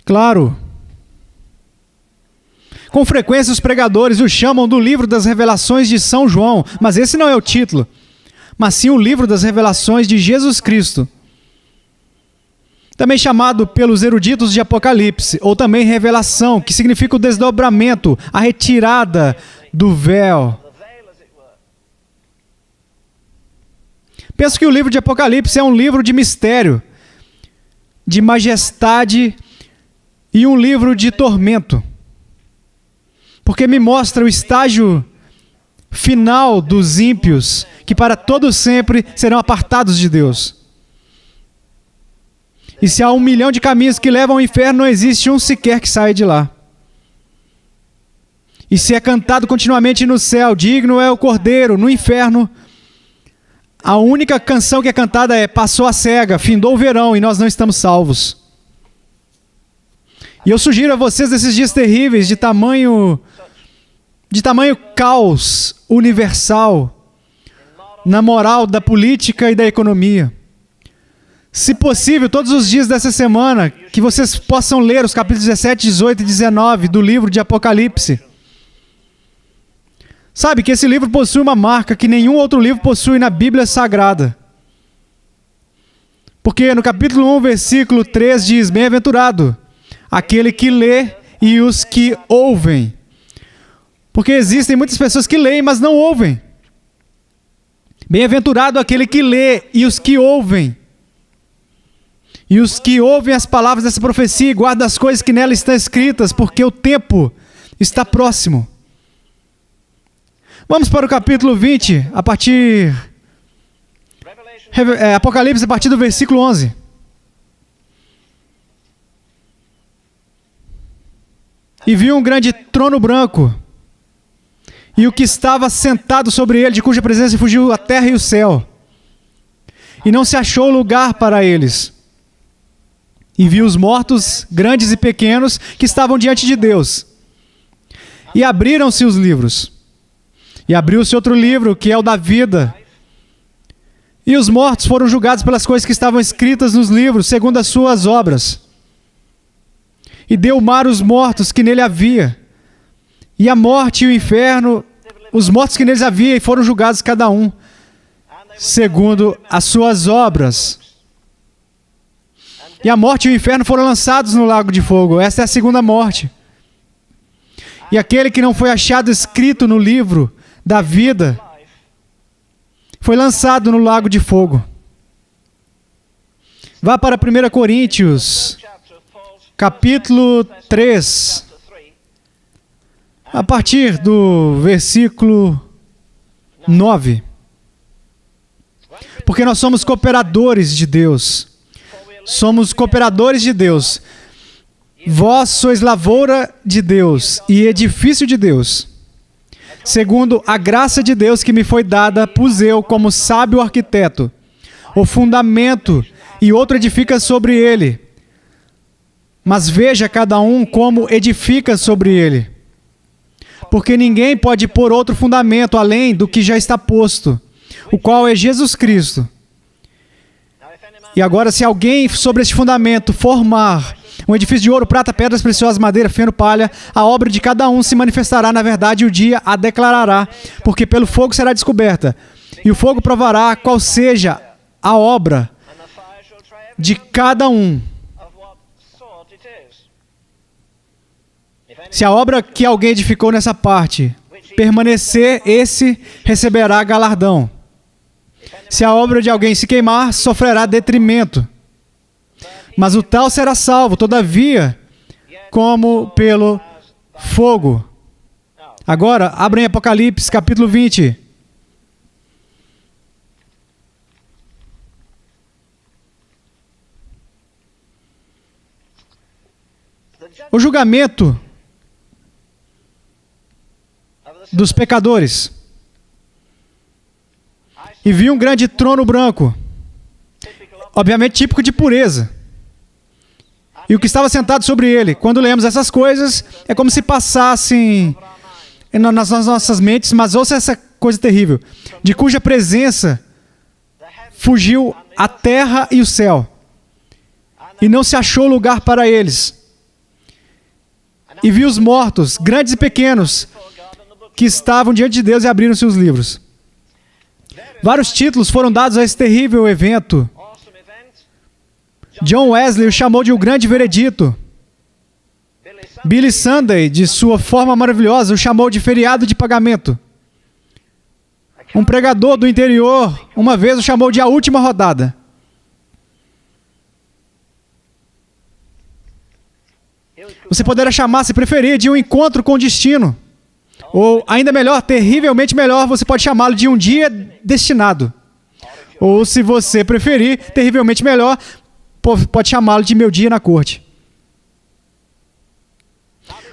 Claro. Com frequência os pregadores o chamam do livro das revelações de São João, mas esse não é o título, mas sim o livro das revelações de Jesus Cristo. Também chamado pelos eruditos de Apocalipse, ou também revelação, que significa o desdobramento, a retirada do véu. Penso que o livro de Apocalipse é um livro de mistério, de majestade e um livro de tormento. Porque me mostra o estágio final dos ímpios, que para todo sempre serão apartados de Deus. E se há 1 milhão de caminhos que levam ao inferno, não existe um sequer que saia de lá. E se é cantado continuamente no céu, digno é o Cordeiro, no inferno, a única canção que é cantada é: passou a cega, findou o verão e nós não estamos salvos. E eu sugiro a vocês esses dias terríveis de tamanho caos universal na moral da política e da economia. Se possível, todos os dias dessa semana, que vocês possam ler os capítulos 17, 18 e 19 do livro de Apocalipse. Sabe que esse livro possui uma marca que nenhum outro livro possui na Bíblia Sagrada. Porque no capítulo 1, versículo 3 diz: bem-aventurado aquele que lê e os que ouvem. Porque existem muitas pessoas que leem, mas não ouvem. Bem-aventurado aquele que lê e os que ouvem. E os que ouvem as palavras dessa profecia e guardam as coisas que nela estão escritas, porque o tempo está próximo. Vamos para o capítulo 20, Apocalipse, a partir do versículo 11. E vi um grande trono branco, e o que estava sentado sobre ele, de cuja presença fugiu a terra e o céu, e não se achou lugar para eles. E vi os mortos, grandes e pequenos, que estavam diante de Deus. E abriram-se os livros. E abriu-se outro livro, que é o da vida. E os mortos foram julgados pelas coisas que estavam escritas nos livros, segundo as suas obras. E deu o mar os mortos que nele havia. E a morte e o inferno, os mortos que neles havia, e foram julgados cada um, segundo as suas obras. E a morte e o inferno foram lançados no lago de fogo. Esta é a segunda morte. E aquele que não foi achado escrito no livro da vida foi lançado no lago de fogo. Vá para 1 Coríntios, capítulo 3, a partir do versículo 9. Porque nós somos cooperadores de Deus. Somos cooperadores de Deus. Vós sois lavoura de Deus e edifício de Deus. Segundo a graça de Deus que me foi dada, pus eu, como sábio arquiteto, o fundamento, e outro edifica sobre ele. Mas veja cada um como edifica sobre ele. Porque ninguém pode pôr outro fundamento além do que já está posto, o qual é Jesus Cristo. E agora, se alguém sobre este fundamento formar um edifício de ouro, prata, pedras preciosas, madeira, feno, palha, a obra de cada um se manifestará na verdade e o dia a declarará, porque pelo fogo será descoberta. E o fogo provará qual seja a obra de cada um. Se a obra que alguém edificou nessa parte permanecer, esse receberá galardão. Se a obra de alguém se queimar, sofrerá detrimento. Mas o tal será salvo, todavia, como pelo fogo. Agora, abrem Apocalipse, capítulo 20. O julgamento dos pecadores. E vi um grande trono branco, obviamente típico de pureza. E o que estava sentado sobre ele. Quando lemos essas coisas, é como se passassem nas nossas mentes, mas ouça essa coisa terrível, de cuja presença fugiu a terra e o céu, e não se achou lugar para eles. e vi os mortos, grandes e pequenos, que estavam diante de Deus e abriram seus livros. Vários títulos foram dados a esse terrível evento. John Wesley o chamou de o grande veredito. Billy Sunday, de sua forma maravilhosa, o chamou de feriado de pagamento. Um pregador do interior, uma vez, o chamou de a última rodada. Você poderá chamar, se preferir, de um encontro com o destino. Ou, ainda melhor, terrivelmente melhor, você pode chamá-lo de um dia destinado. Ou, se você preferir, terrivelmente melhor, pode chamá-lo de meu dia na corte.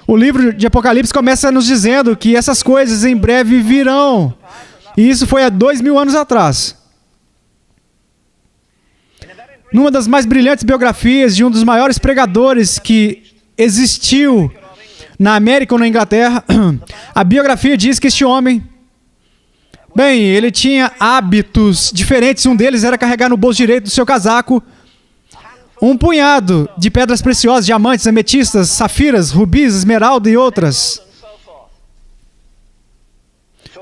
O livro de Apocalipse começa nos dizendo que essas coisas em breve virão. E isso foi há 2000 anos atrás. Numa das mais brilhantes biografias de um dos maiores pregadores que existiu na América ou na Inglaterra, a biografia diz que este homem, bem, ele tinha hábitos diferentes. Um deles era carregar no bolso direito do seu casaco um punhado de pedras preciosas, diamantes, ametistas, safiras, rubis, esmeralda e outras.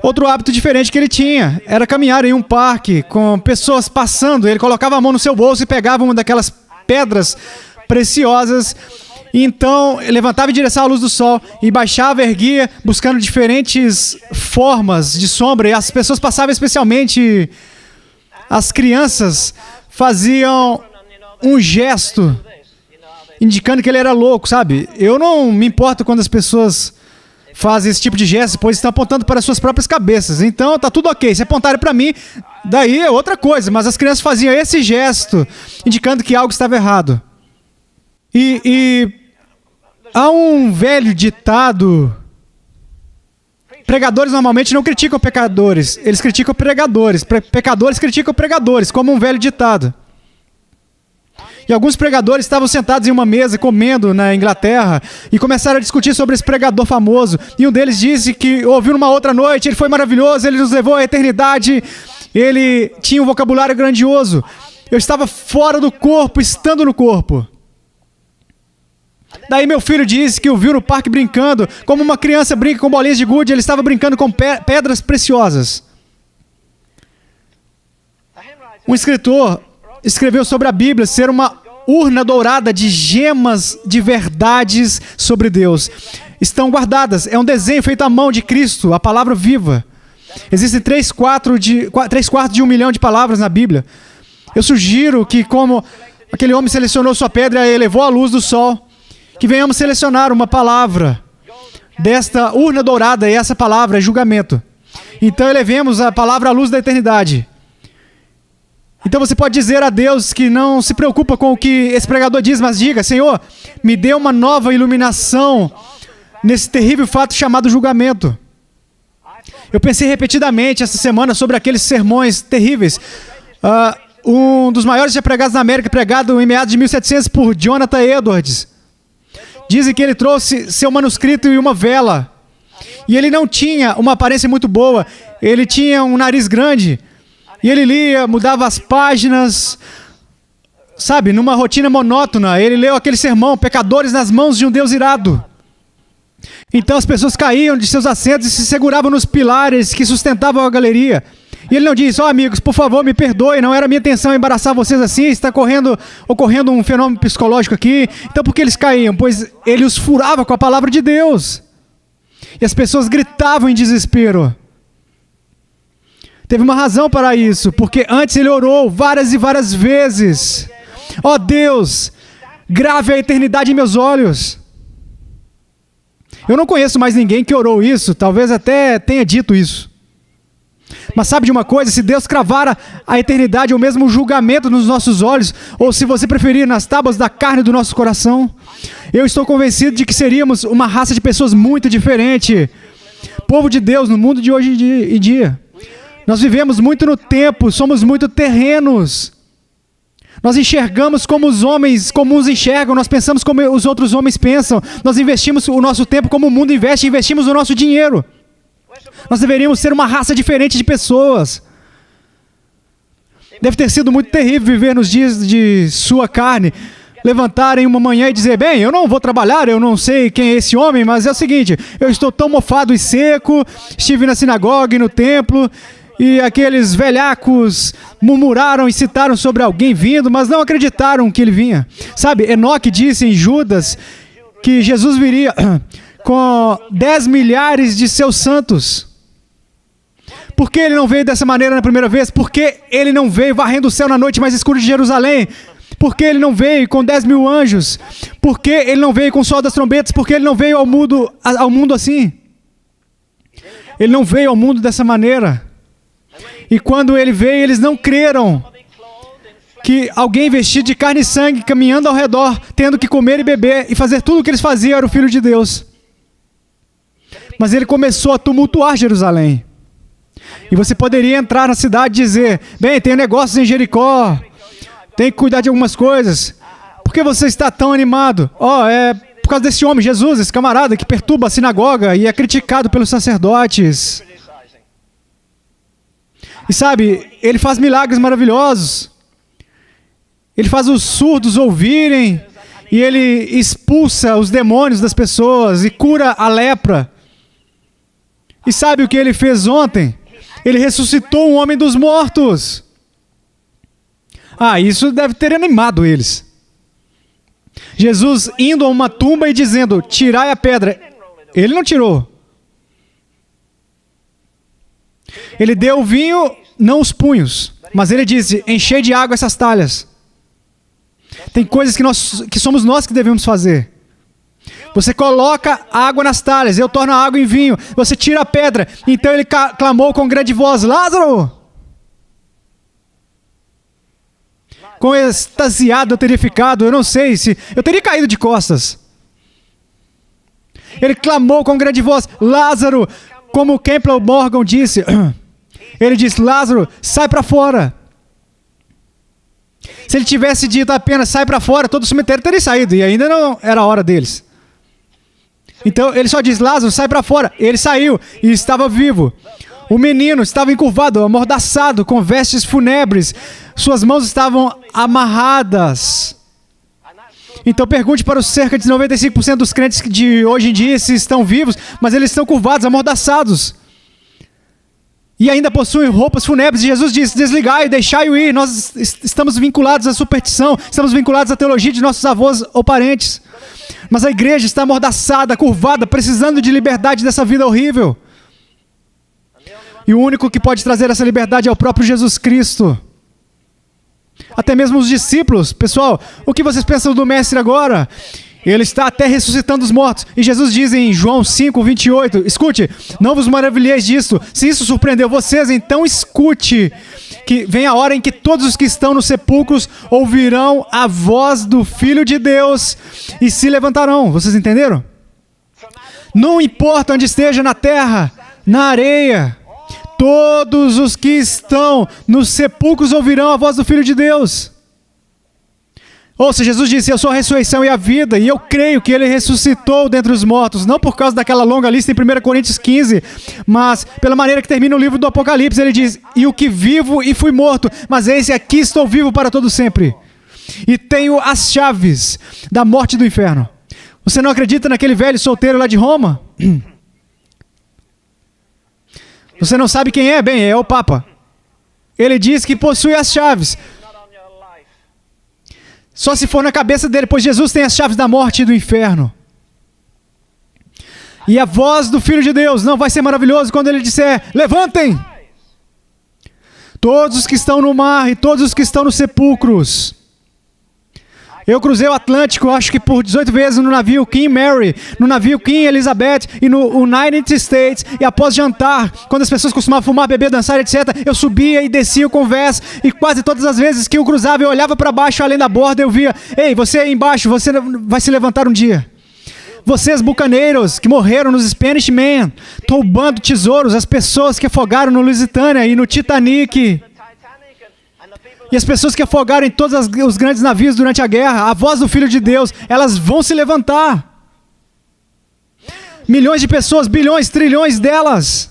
Outro hábito diferente que ele tinha era caminhar em um parque com pessoas passando. Ele colocava a mão no seu bolso e pegava uma daquelas pedras preciosas. E então, ele levantava em direção à luz do sol e baixava, erguia, buscando diferentes formas de sombra. E as pessoas passavam, especialmente as crianças, faziam um gesto indicando que ele era louco, sabe? Eu não me importo quando as pessoas fazem esse tipo de gesto, pois estão apontando para suas próprias cabeças. Então, tá tudo ok. Se apontarem para mim, daí é outra coisa. Mas as crianças faziam esse gesto, indicando que algo estava errado. E há um velho ditado: pregadores normalmente não criticam pecadores, eles criticam pregadores. Pecadores criticam pregadores, como um velho ditado. E alguns pregadores estavam sentados em uma mesa comendo na Inglaterra e começaram a discutir sobre esse pregador famoso. E um deles disse que ouviu numa outra noite: ele foi maravilhoso, ele nos levou à eternidade, ele tinha um vocabulário grandioso. Eu estava fora do corpo, estando no corpo. Daí meu filho disse que o viu no parque brincando, como uma criança brinca com bolinhas de gude. Ele estava brincando com pedras preciosas. Um escritor escreveu sobre a Bíblia ser uma urna dourada de gemas de verdades sobre Deus. Estão guardadas. É um desenho feito à mão de Cristo, a palavra viva. Existem 3/4 de 1 milhão de palavras na Bíblia. Eu sugiro que, como aquele homem selecionou sua pedra e elevou a luz do sol, que venhamos selecionar uma palavra desta urna dourada, e essa palavra é julgamento. Então elevemos a palavra à luz da eternidade. Então você pode dizer a Deus que não se preocupa com o que esse pregador diz, mas diga: Senhor, me dê uma nova iluminação nesse terrível fato chamado julgamento. Eu pensei repetidamente essa semana sobre aqueles sermões terríveis. Um dos maiores já pregados na América, pregado em meados de 1700 por Jonathan Edwards. Dizem que ele trouxe seu manuscrito e uma vela. E ele não tinha uma aparência muito boa. Ele tinha um nariz grande. E ele lia, mudava as páginas, sabe, numa rotina monótona. Ele leu aquele sermão: pecadores nas mãos de um Deus irado. Então as pessoas caíam de seus assentos e se seguravam nos pilares que sustentavam a galeria. E ele não disse: amigos, por favor, me perdoem, não era minha intenção embaraçar vocês assim, está ocorrendo um fenômeno psicológico aqui. Então por que eles caíam? Pois ele os furava com a palavra de Deus. E as pessoas gritavam em desespero. Teve uma razão para isso, porque antes ele orou várias e várias vezes: ó Deus, grave a eternidade em meus olhos. Eu não conheço mais ninguém que orou isso, talvez até tenha dito isso. Mas sabe de uma coisa? Se Deus cravara a eternidade ou mesmo o julgamento nos nossos olhos, ou se você preferir, nas tábuas da carne do nosso coração, eu estou convencido de que seríamos uma raça de pessoas muito diferente. Povo de Deus no mundo de hoje em dia. Nós vivemos muito no tempo, somos muito terrenos. Nós enxergamos como os homens comuns enxergam, nós pensamos como os outros homens pensam. Nós investimos o nosso tempo como o mundo investe, investimos o nosso dinheiro. Nós deveríamos ser uma raça diferente de pessoas. Deve ter sido muito terrível viver nos dias de sua carne, levantarem uma manhã e dizer, bem, eu não vou trabalhar, eu não sei quem é esse homem, mas é o seguinte, eu estou tão mofado e seco, estive na sinagoga e no templo, e aqueles velhacos murmuraram e citaram sobre alguém vindo, mas não acreditaram que ele vinha. Sabe, Enoque disse em Judas que Jesus viria com 10 milhares de seus santos. Por que ele não veio dessa maneira na primeira vez? Por que ele não veio varrendo o céu na noite mais escura de Jerusalém? Por que ele não veio com 10 mil anjos? Por que ele não veio com o sol das trombetas? Por que ele não veio ao mundo assim? Ele não veio ao mundo dessa maneira. E quando ele veio, eles não creram que alguém vestido de carne e sangue, caminhando ao redor, tendo que comer e beber e fazer tudo o que eles faziam, era o Filho de Deus. Mas ele começou a tumultuar Jerusalém. E você poderia entrar na cidade e dizer, bem, tem negócios em Jericó, tem que cuidar de algumas coisas. Por que você está tão animado? É por causa desse homem, Jesus, esse camarada que perturba a sinagoga e é criticado pelos sacerdotes. E sabe, ele faz milagres maravilhosos. Ele faz os surdos ouvirem. E ele expulsa os demônios das pessoas e cura a lepra. E sabe o que ele fez ontem? Ele ressuscitou um homem dos mortos. Isso deve ter animado eles. Jesus indo a uma tumba e dizendo, tirai a pedra. Ele não tirou. Ele deu o vinho, não os punhos. Mas ele disse, enchei de água essas talhas. Tem coisas que somos nós que devemos fazer. Você coloca água nas talhas, eu torno a água em vinho. Você tira a pedra. Então ele clamou com grande voz, Lázaro! Quão extasiado eu teria ficado, eu não sei se... Eu teria caído de costas. Ele clamou com grande voz, Lázaro! Como Campbell Morgan disse, ele disse, Lázaro, sai para fora. Se ele tivesse dito apenas, sai para fora, todo o cemitério teria saído, e ainda não era a hora deles. Então ele só diz, Lázaro, sai para fora. Ele saiu e estava vivo. O menino estava encurvado, amordaçado, com vestes fúnebres. Suas mãos estavam amarradas. Então pergunte para os cerca de 95% dos crentes de hoje em dia se estão vivos, mas eles estão curvados, amordaçados. E ainda possuem roupas fúnebres. E Jesus disse, desligai, deixai-o ir. Nós estamos vinculados à superstição, estamos vinculados à teologia de nossos avós ou parentes. Mas a igreja está amordaçada, curvada, precisando de liberdade dessa vida horrível. E o único que pode trazer essa liberdade é o próprio Jesus Cristo. Até mesmo os discípulos, pessoal, o que vocês pensam do mestre agora? Ele está até ressuscitando os mortos. E Jesus diz em João 5, 28, escute, não vos maravilheis disso. Se isso surpreendeu vocês, então escute, que vem a hora em que todos os que estão nos sepulcros ouvirão a voz do Filho de Deus e se levantarão. Vocês entenderam? Não importa onde esteja, na terra, na areia, todos os que estão nos sepulcros ouvirão a voz do Filho de Deus. Ouça, Jesus disse, eu sou a ressurreição e a vida, e eu creio que ele ressuscitou dentre os mortos, não por causa daquela longa lista em 1 Coríntios 15, mas pela maneira que termina o livro do Apocalipse, ele diz, e o que vivo e fui morto, mas esse aqui estou vivo para todo sempre, e tenho as chaves da morte e do inferno. Você não acredita naquele velho solteiro lá de Roma? Você não sabe quem é? Bem, é o Papa. Ele diz que possui as chaves. Só se for na cabeça dele, pois Jesus tem as chaves da morte e do inferno. E a voz do Filho de Deus não vai ser maravilhoso quando ele disser, levantem! Todos os que estão no mar e todos os que estão nos sepulcros. Eu cruzei o Atlântico, acho que por 18 vezes no navio King Mary, no navio King Elizabeth e no United States. E após jantar, quando as pessoas costumavam fumar, beber, dançar, etc., eu subia e descia o convés. E quase todas as vezes que eu cruzava, eu olhava para baixo, além da borda, eu via, ei, você aí embaixo, você vai se levantar um dia. Vocês, bucaneiros, que morreram nos Spanish Men, roubando tesouros, as pessoas que afogaram no Lusitânia e no Titanic. E as pessoas que afogaram em todos os grandes navios durante a guerra, a voz do Filho de Deus, elas vão se levantar. Milhões de pessoas, bilhões, trilhões delas.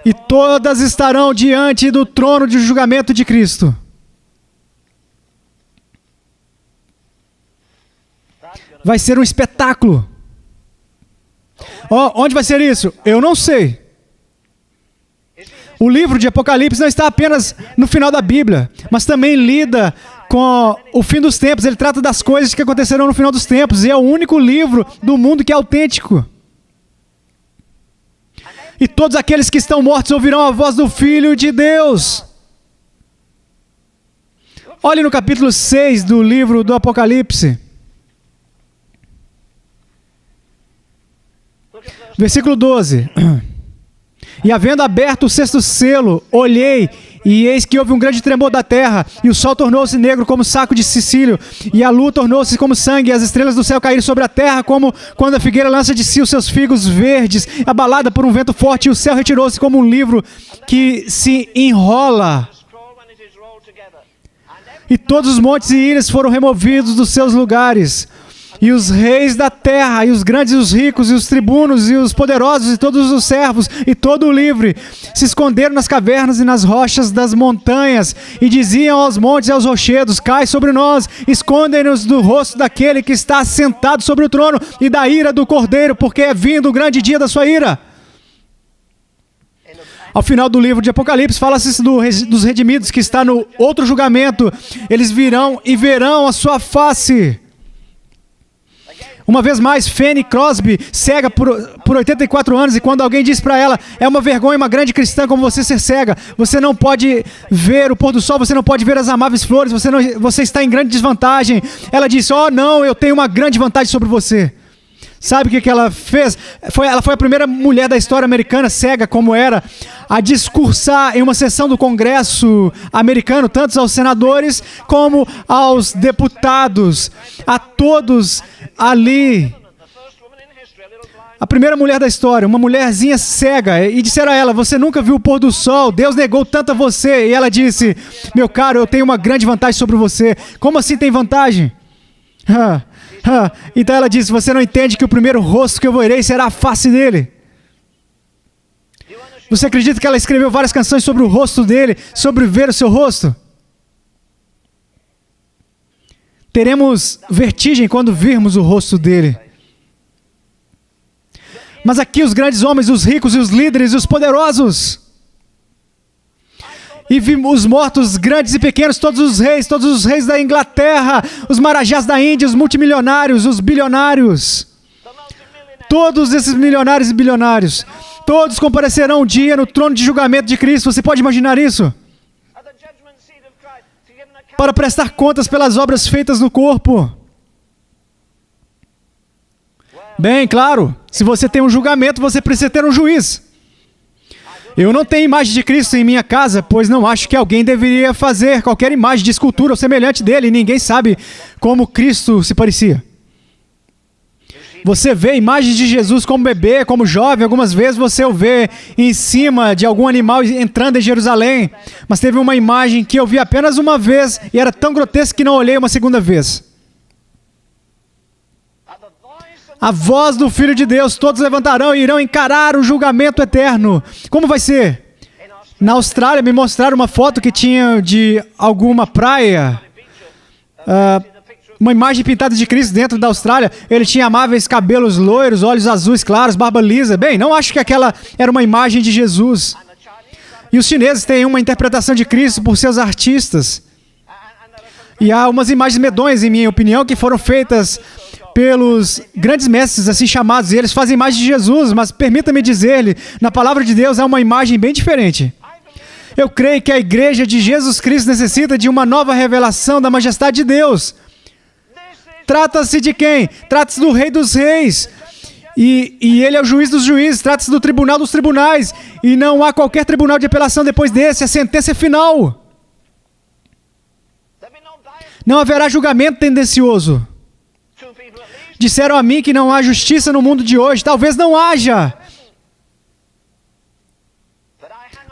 E todas estarão diante do trono de julgamento de Cristo. vai ser um espetáculo. Onde vai ser isso? Eu não sei. O livro de Apocalipse não está apenas no final da Bíblia, mas também lida com o fim dos tempos. Ele trata das coisas que acontecerão no final dos tempos, e é o único livro do mundo que é autêntico. E todos aqueles que estão mortos ouvirão a voz do Filho de Deus. Olhe no capítulo 6 do livro do Apocalipse. Versículo 12. E havendo aberto o sexto selo, olhei, e eis que houve um grande tremor da terra, e o sol tornou-se negro como saco de cicílio, e a lua tornou-se como sangue, e as estrelas do céu caíram sobre a terra, como quando a figueira lança de si os seus figos verdes, abalada por um vento forte, e o céu retirou-se como um livro que se enrola. E todos os montes e ilhas foram removidos dos seus lugares. E os reis da terra, e os grandes e os ricos, e os tribunos, e os poderosos, e todos os servos, e todo o livre, se esconderam nas cavernas e nas rochas das montanhas, e diziam aos montes e aos rochedos: cai sobre nós, escondem-nos do rosto daquele que está sentado sobre o trono, e da ira do Cordeiro, porque é vindo o grande dia da sua ira. Ao final do livro de Apocalipse, fala-se dos redimidos, que está no outro julgamento. Eles virão e verão a sua face. Uma vez mais, Fanny Crosby, cega por 84 anos, e quando alguém diz para ela: é uma vergonha uma grande cristã como você ser cega, você não pode ver o pôr do sol, você não pode ver as amáveis flores, você está em grande desvantagem. Ela disse: oh não, eu tenho uma grande vantagem sobre você. Sabe o que ela fez? Ela foi a primeira mulher da história americana, cega como era, a discursar em uma sessão do Congresso americano, tanto aos senadores como aos deputados, a todos ali. A primeira mulher da história, uma mulherzinha cega, e disseram a ela: você nunca viu o pôr do sol, Deus negou tanto a você. E ela disse: meu caro, eu tenho uma grande vantagem sobre você. Como assim tem vantagem? Então ela disse: você não entende que o primeiro rosto que eu verei será a face dele? Você acredita que ela escreveu várias canções sobre o rosto dele, sobre ver o seu rosto? Teremos vertigem quando virmos o rosto dele. Mas aqui os grandes homens, os ricos e os líderes e os poderosos, e vimos os mortos, grandes e pequenos, todos os reis da Inglaterra, os marajás da Índia, os multimilionários, os bilionários. Todos esses milionários e bilionários, todos comparecerão um dia no trono de julgamento de Cristo. Você pode imaginar isso? Para prestar contas pelas obras feitas no corpo. Bem, claro, se você tem um julgamento, você precisa ter um juiz. Eu não tenho imagem de Cristo em minha casa, pois não acho que alguém deveria fazer qualquer imagem de escultura ou semelhante dele, e ninguém sabe como Cristo se parecia. Você vê imagens de Jesus como bebê, como jovem, algumas vezes você o vê em cima de algum animal entrando em Jerusalém, mas teve uma imagem que eu vi apenas uma vez, e era tão grotesca que não olhei uma segunda vez. A voz do Filho de Deus, todos levantarão e irão encarar o julgamento eterno. Como vai ser? Na Austrália, me mostraram uma foto que tinha de alguma praia, uma imagem pintada de Cristo dentro da Austrália. Ele tinha amáveis cabelos loiros, olhos azuis claros, barba lisa. Bem, não acho que aquela era uma imagem de Jesus. E os chineses têm uma interpretação de Cristo por seus artistas. E há umas imagens medonhas, em minha opinião, que foram feitas pelos grandes mestres, assim chamados, e eles fazem imagem de Jesus, mas permita-me dizer-lhe, na palavra de Deus há uma imagem bem diferente. Eu creio que a igreja de Jesus Cristo necessita de uma nova revelação da majestade de Deus. Trata-se de quem? Trata-se do Rei dos Reis. E ele é o juiz dos juízes. Trata-se do tribunal dos tribunais. E não há qualquer tribunal de apelação depois desse. A sentença é final. Não haverá julgamento tendencioso. Disseram a mim que não há justiça no mundo de hoje. Talvez não haja.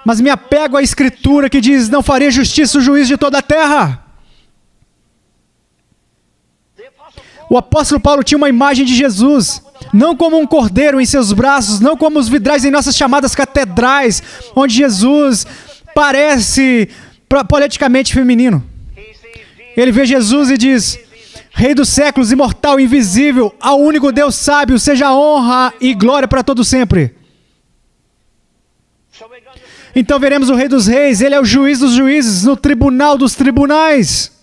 Mas me apego à Escritura que diz: não faria justiça o juiz de toda a terra. O apóstolo Paulo tinha uma imagem de Jesus, não como um cordeiro em seus braços, não como os vidrais em nossas chamadas catedrais, onde Jesus parece poeticamente feminino. Ele vê Jesus e diz: Rei dos séculos, imortal, invisível, ao único Deus sábio, seja honra e glória para todo sempre. Então veremos o Rei dos Reis, ele é o juiz dos juízes, no tribunal dos tribunais.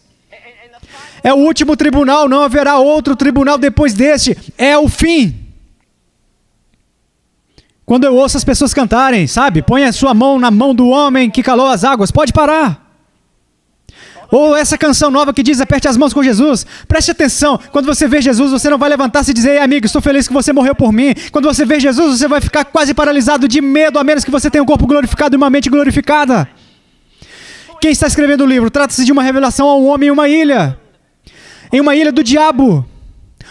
É o último tribunal, não haverá outro tribunal depois deste. É o fim. Quando eu ouço as pessoas cantarem, sabe? Põe a sua mão na mão do homem que calou as águas. Pode parar. Ou essa canção nova que diz, aperte as mãos com Jesus. Preste atenção. Quando você vê Jesus, você não vai levantar-se e dizer, ei, amigo, estou feliz que você morreu por mim. Quando você vê Jesus, você vai ficar quase paralisado de medo, a menos que você tenha um corpo glorificado e uma mente glorificada. Quem está escrevendo o livro? Trata-se de uma revelação a um homem em uma ilha. Em uma ilha do diabo.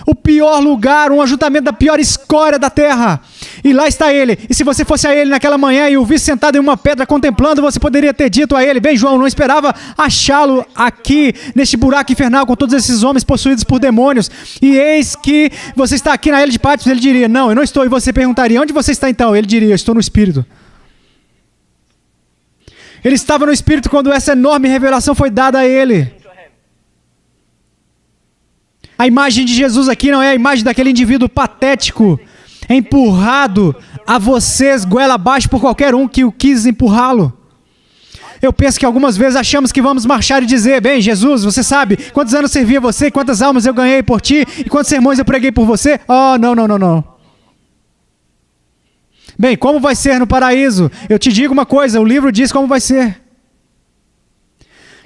O pior lugar, um ajuntamento da pior escória da terra. E lá está ele. E se você fosse a ele naquela manhã e o visse sentado em uma pedra contemplando, você poderia ter dito a ele, bem, João, não esperava achá-lo aqui, neste buraco infernal, com todos esses homens possuídos por demônios. E eis que você está aqui na ilha de Patmos. Ele diria, não, eu não estou. E você perguntaria, onde você está então? Ele diria, eu estou no Espírito. Ele estava no Espírito quando essa enorme revelação foi dada a ele. A imagem de Jesus aqui não é a imagem daquele indivíduo patético, empurrado a vocês, goela abaixo por qualquer um que o quis empurrá-lo. Eu penso que algumas vezes achamos que vamos marchar e dizer, bem, Jesus, você sabe quantos anos servi a você, quantas almas eu ganhei por ti, e quantos sermões eu preguei por você? Oh, não. Bem, como vai ser no paraíso? Eu te digo uma coisa, o livro diz como vai ser.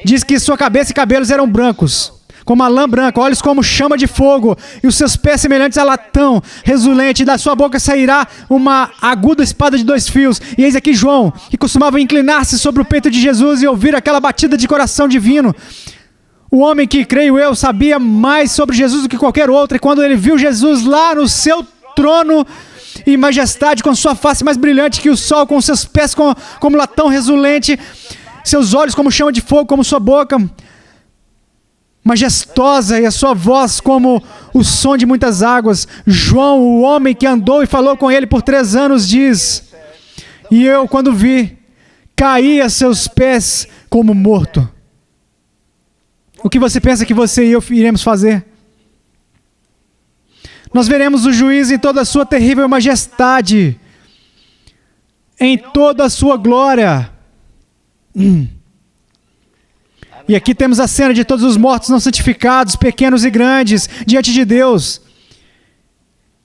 Diz que sua cabeça e cabelos eram brancos, como a lã branca, olhos como chama de fogo, e os seus pés semelhantes a latão reluzente, e da sua boca sairá uma aguda espada de 2 fios. E eis aqui João, que costumava inclinar-se sobre o peito de Jesus e ouvir aquela batida de coração divino. O homem que, creio eu, sabia mais sobre Jesus do que qualquer outro, e quando ele viu Jesus lá no seu trono e majestade, com sua face mais brilhante que o sol, com seus pés como latão reluzente, seus olhos como chama de fogo, como sua boca majestosa e a sua voz como o som de muitas águas. João, o homem que andou e falou com ele por 3 anos, diz, e eu, quando vi, caí a seus pés como morto. O que você pensa que você e eu iremos fazer? Nós veremos o juiz em toda a sua terrível majestade, em toda a sua glória. E aqui temos a cena de todos os mortos não santificados, pequenos e grandes, diante de Deus.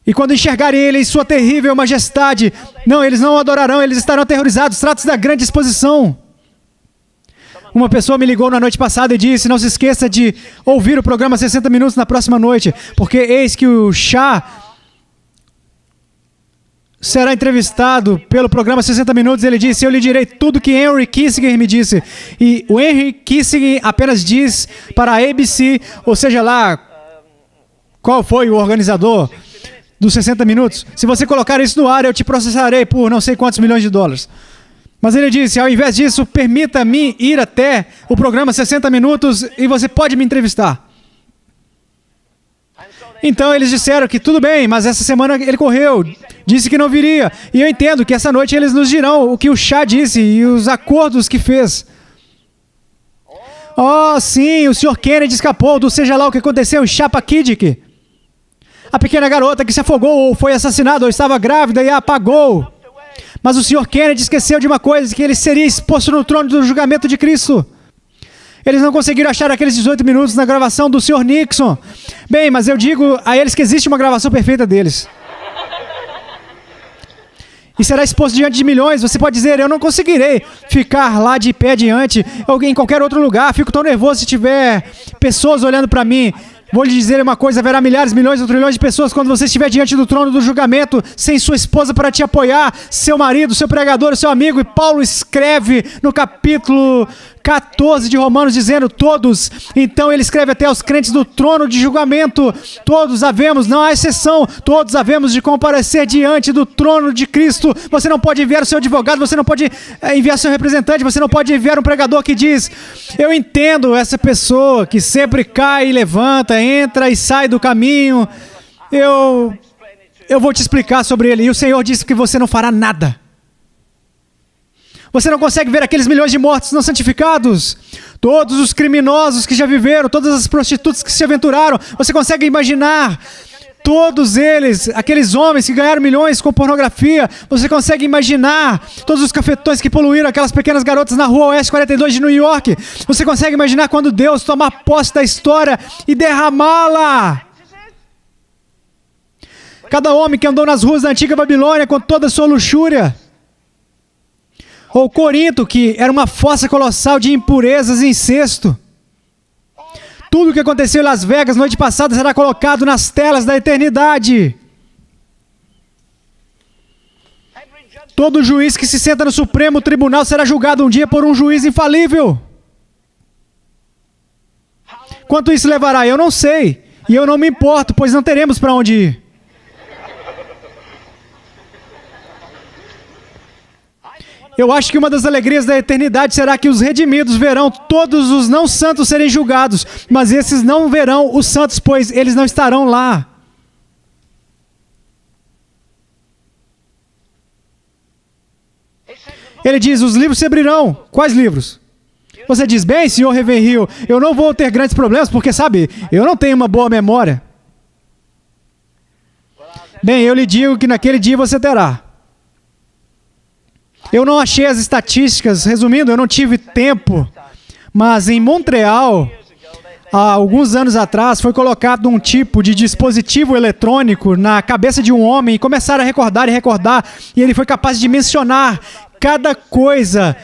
E quando enxergarem ele em sua terrível majestade, não, eles não o adorarão, eles estarão aterrorizados. Trata-se da grande exposição. Uma pessoa me ligou na noite passada e disse, não se esqueça de ouvir o programa 60 Minutos na próxima noite, porque eis que o Shah será entrevistado pelo programa 60 Minutos. Ele disse, eu lhe direi tudo que Henry Kissinger me disse. E o Henry Kissinger apenas diz para a ABC, ou seja lá, qual foi o organizador dos 60 Minutos? Se você colocar isso no ar, eu te processarei por não sei quantos milhões de dólares. Mas ele disse, ao invés disso, permita-me ir até o programa 60 Minutos e você pode me entrevistar. Então eles disseram que tudo bem, mas essa semana ele correu, disse que não viria. E eu entendo que essa noite eles nos dirão o que o Shah disse e os acordos que fez. Oh, sim, o Sr. Kennedy escapou do seja lá o que aconteceu em Chappaquiddick. A pequena garota que se afogou ou foi assassinada ou estava grávida e a apagou. Mas o Sr. Kennedy esqueceu de uma coisa, que ele seria exposto no trono do julgamento de Cristo. Eles não conseguiram achar aqueles 18 minutos na gravação do Sr. Nixon. Bem, mas eu digo a eles que existe uma gravação perfeita deles. E será exposto diante de milhões. Você pode dizer, eu não conseguirei ficar lá de pé diante, ou em qualquer outro lugar. Fico tão nervoso se tiver pessoas olhando para mim. Vou lhe dizer uma coisa, haverá milhares, milhões ou trilhões de pessoas quando você estiver diante do trono do julgamento, sem sua esposa para te apoiar, seu marido, seu pregador, seu amigo. E Paulo escreve no capítulo 14 de Romanos, dizendo todos. Então ele escreve até aos crentes do trono de julgamento. Todos havemos, não há exceção, todos havemos de comparecer diante do trono de Cristo. Você não pode enviar o seu advogado, você não pode enviar seu representante, você não pode enviar um pregador que diz, eu entendo essa pessoa que sempre cai e levanta, entra e sai do caminho. Eu vou te explicar sobre ele. E o Senhor disse que você não fará nada. Você não consegue ver aqueles milhões de mortos não santificados? Todos os criminosos que já viveram, todas as prostitutas que se aventuraram. Você consegue imaginar todos eles, aqueles homens que ganharam milhões com pornografia? Você consegue imaginar todos os cafetões que poluíram aquelas pequenas garotas na rua Oeste 42 de New York? Você consegue imaginar quando Deus tomar posse da história e derramá-la? Cada homem que andou nas ruas da antiga Babilônia com toda a sua luxúria. Ou Corinto, que era uma fossa colossal de impurezas e incesto. Tudo o que aconteceu em Las Vegas noite passada será colocado nas telas da eternidade. Todo juiz que se senta no Supremo Tribunal será julgado um dia por um juiz infalível. Quanto isso levará? Eu não sei. E eu não me importo, pois não teremos para onde ir. Eu acho que uma das alegrias da eternidade será que os redimidos verão todos os não santos serem julgados, mas esses não verão os santos, pois eles não estarão lá. Ele diz, os livros se abrirão. Quais livros? Você diz, bem, senhor Ravenhill, eu não vou ter grandes problemas, porque, sabe, eu não tenho uma boa memória. Bem, eu lhe digo que naquele dia você terá. Eu não achei as estatísticas, resumindo, eu não tive tempo, mas em Montreal, há alguns anos atrás, foi colocado um tipo de dispositivo eletrônico na cabeça de um homem e começaram a recordar e recordar, e ele foi capaz de mencionar cada coisa.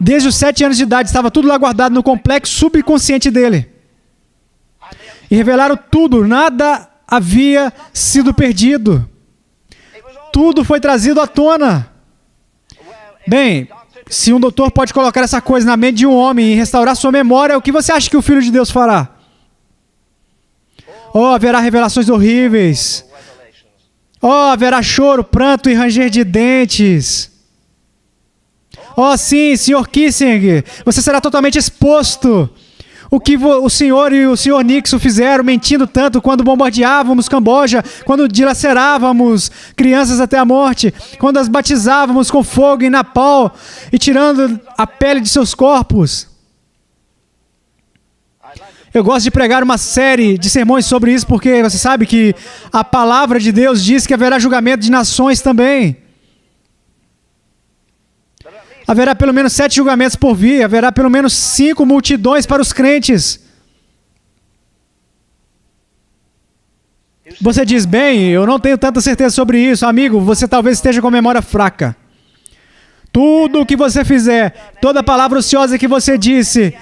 Desde os 7 anos de idade, estava tudo lá guardado no complexo subconsciente dele. E revelaram tudo, nada havia sido perdido. Tudo foi trazido à tona. Bem, se um doutor pode colocar essa coisa na mente de um homem e restaurar sua memória, o que você acha que o Filho de Deus fará? Oh, haverá revelações horríveis. Oh, haverá choro, pranto e ranger de dentes. Oh, sim, Sr. Kissinger, você será totalmente exposto. O que o senhor e o Sr. Nixon fizeram mentindo tanto quando bombardeávamos Camboja, quando dilacerávamos crianças até a morte, quando as batizávamos com fogo em napalm e tirando a pele de seus corpos. Eu gosto de pregar uma série de sermões sobre isso porque você sabe que a palavra de Deus diz que haverá julgamento de nações também. Haverá pelo menos 7 julgamentos por vir, haverá pelo menos 5 multidões para os crentes. Você diz, bem, eu não tenho tanta certeza sobre isso. Amigo, você talvez esteja com a memória fraca. Tudo o que você fizer, toda palavra ociosa que você disse,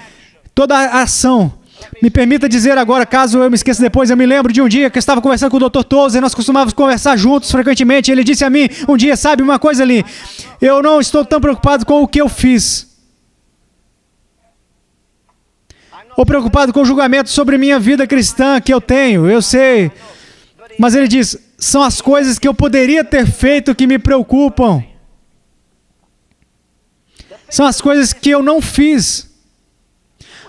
toda ação. Me permita dizer agora, caso eu me esqueça depois, eu me lembro de um dia que eu estava conversando com o Dr. Tozer, nós costumávamos conversar juntos frequentemente. Ele disse a mim um dia, sabe uma coisa ali, eu não estou tão preocupado com o que eu fiz, ou preocupado com o julgamento sobre minha vida cristã que eu tenho, eu sei. Mas ele diz, são as coisas que eu poderia ter feito que me preocupam. São as coisas que eu não fiz.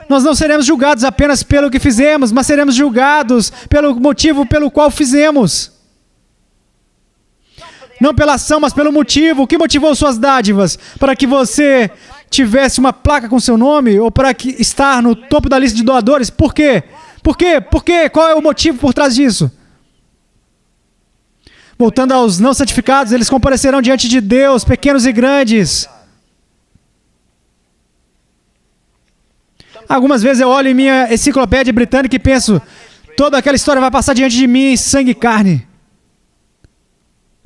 Nós não seremos julgados apenas pelo que fizemos, mas seremos julgados pelo motivo pelo qual fizemos. Não pela ação, mas pelo motivo. O que motivou suas dádivas? Para que você tivesse uma placa com seu nome? Ou para que estar no topo da lista de doadores? Por quê? Por quê? Por quê? Qual é o motivo por trás disso? Voltando aos não santificados, eles comparecerão diante de Deus, pequenos e grandes. Algumas vezes eu olho em minha enciclopédia britânica e penso, toda aquela história vai passar diante de mim em sangue e carne,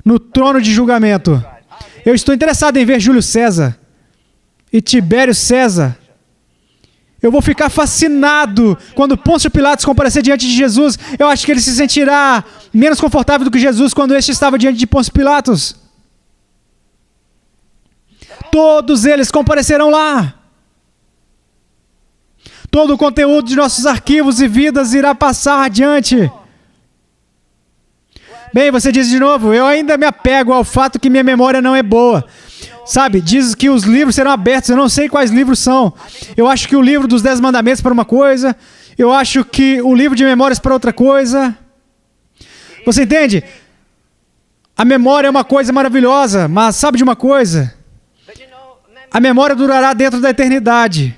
no trono de julgamento. Eu estou interessado em ver Júlio César e Tibério César. Eu vou ficar fascinado quando Pôncio Pilatos comparecer diante de Jesus. Eu acho que ele se sentirá menos confortável do que Jesus quando este estava diante de Pôncio Pilatos. Todos eles comparecerão lá. Todo o conteúdo de nossos arquivos e vidas irá passar adiante. Bem, você diz de novo, eu ainda me apego ao fato que minha memória não é boa. Sabe, diz que os livros serão abertos, eu não sei quais livros são. Eu acho que o livro dos 10 mandamentos para uma coisa, eu acho que o livro de memórias para outra coisa. Você entende? A memória é uma coisa maravilhosa, mas sabe de uma coisa? a memória durará dentro da eternidade.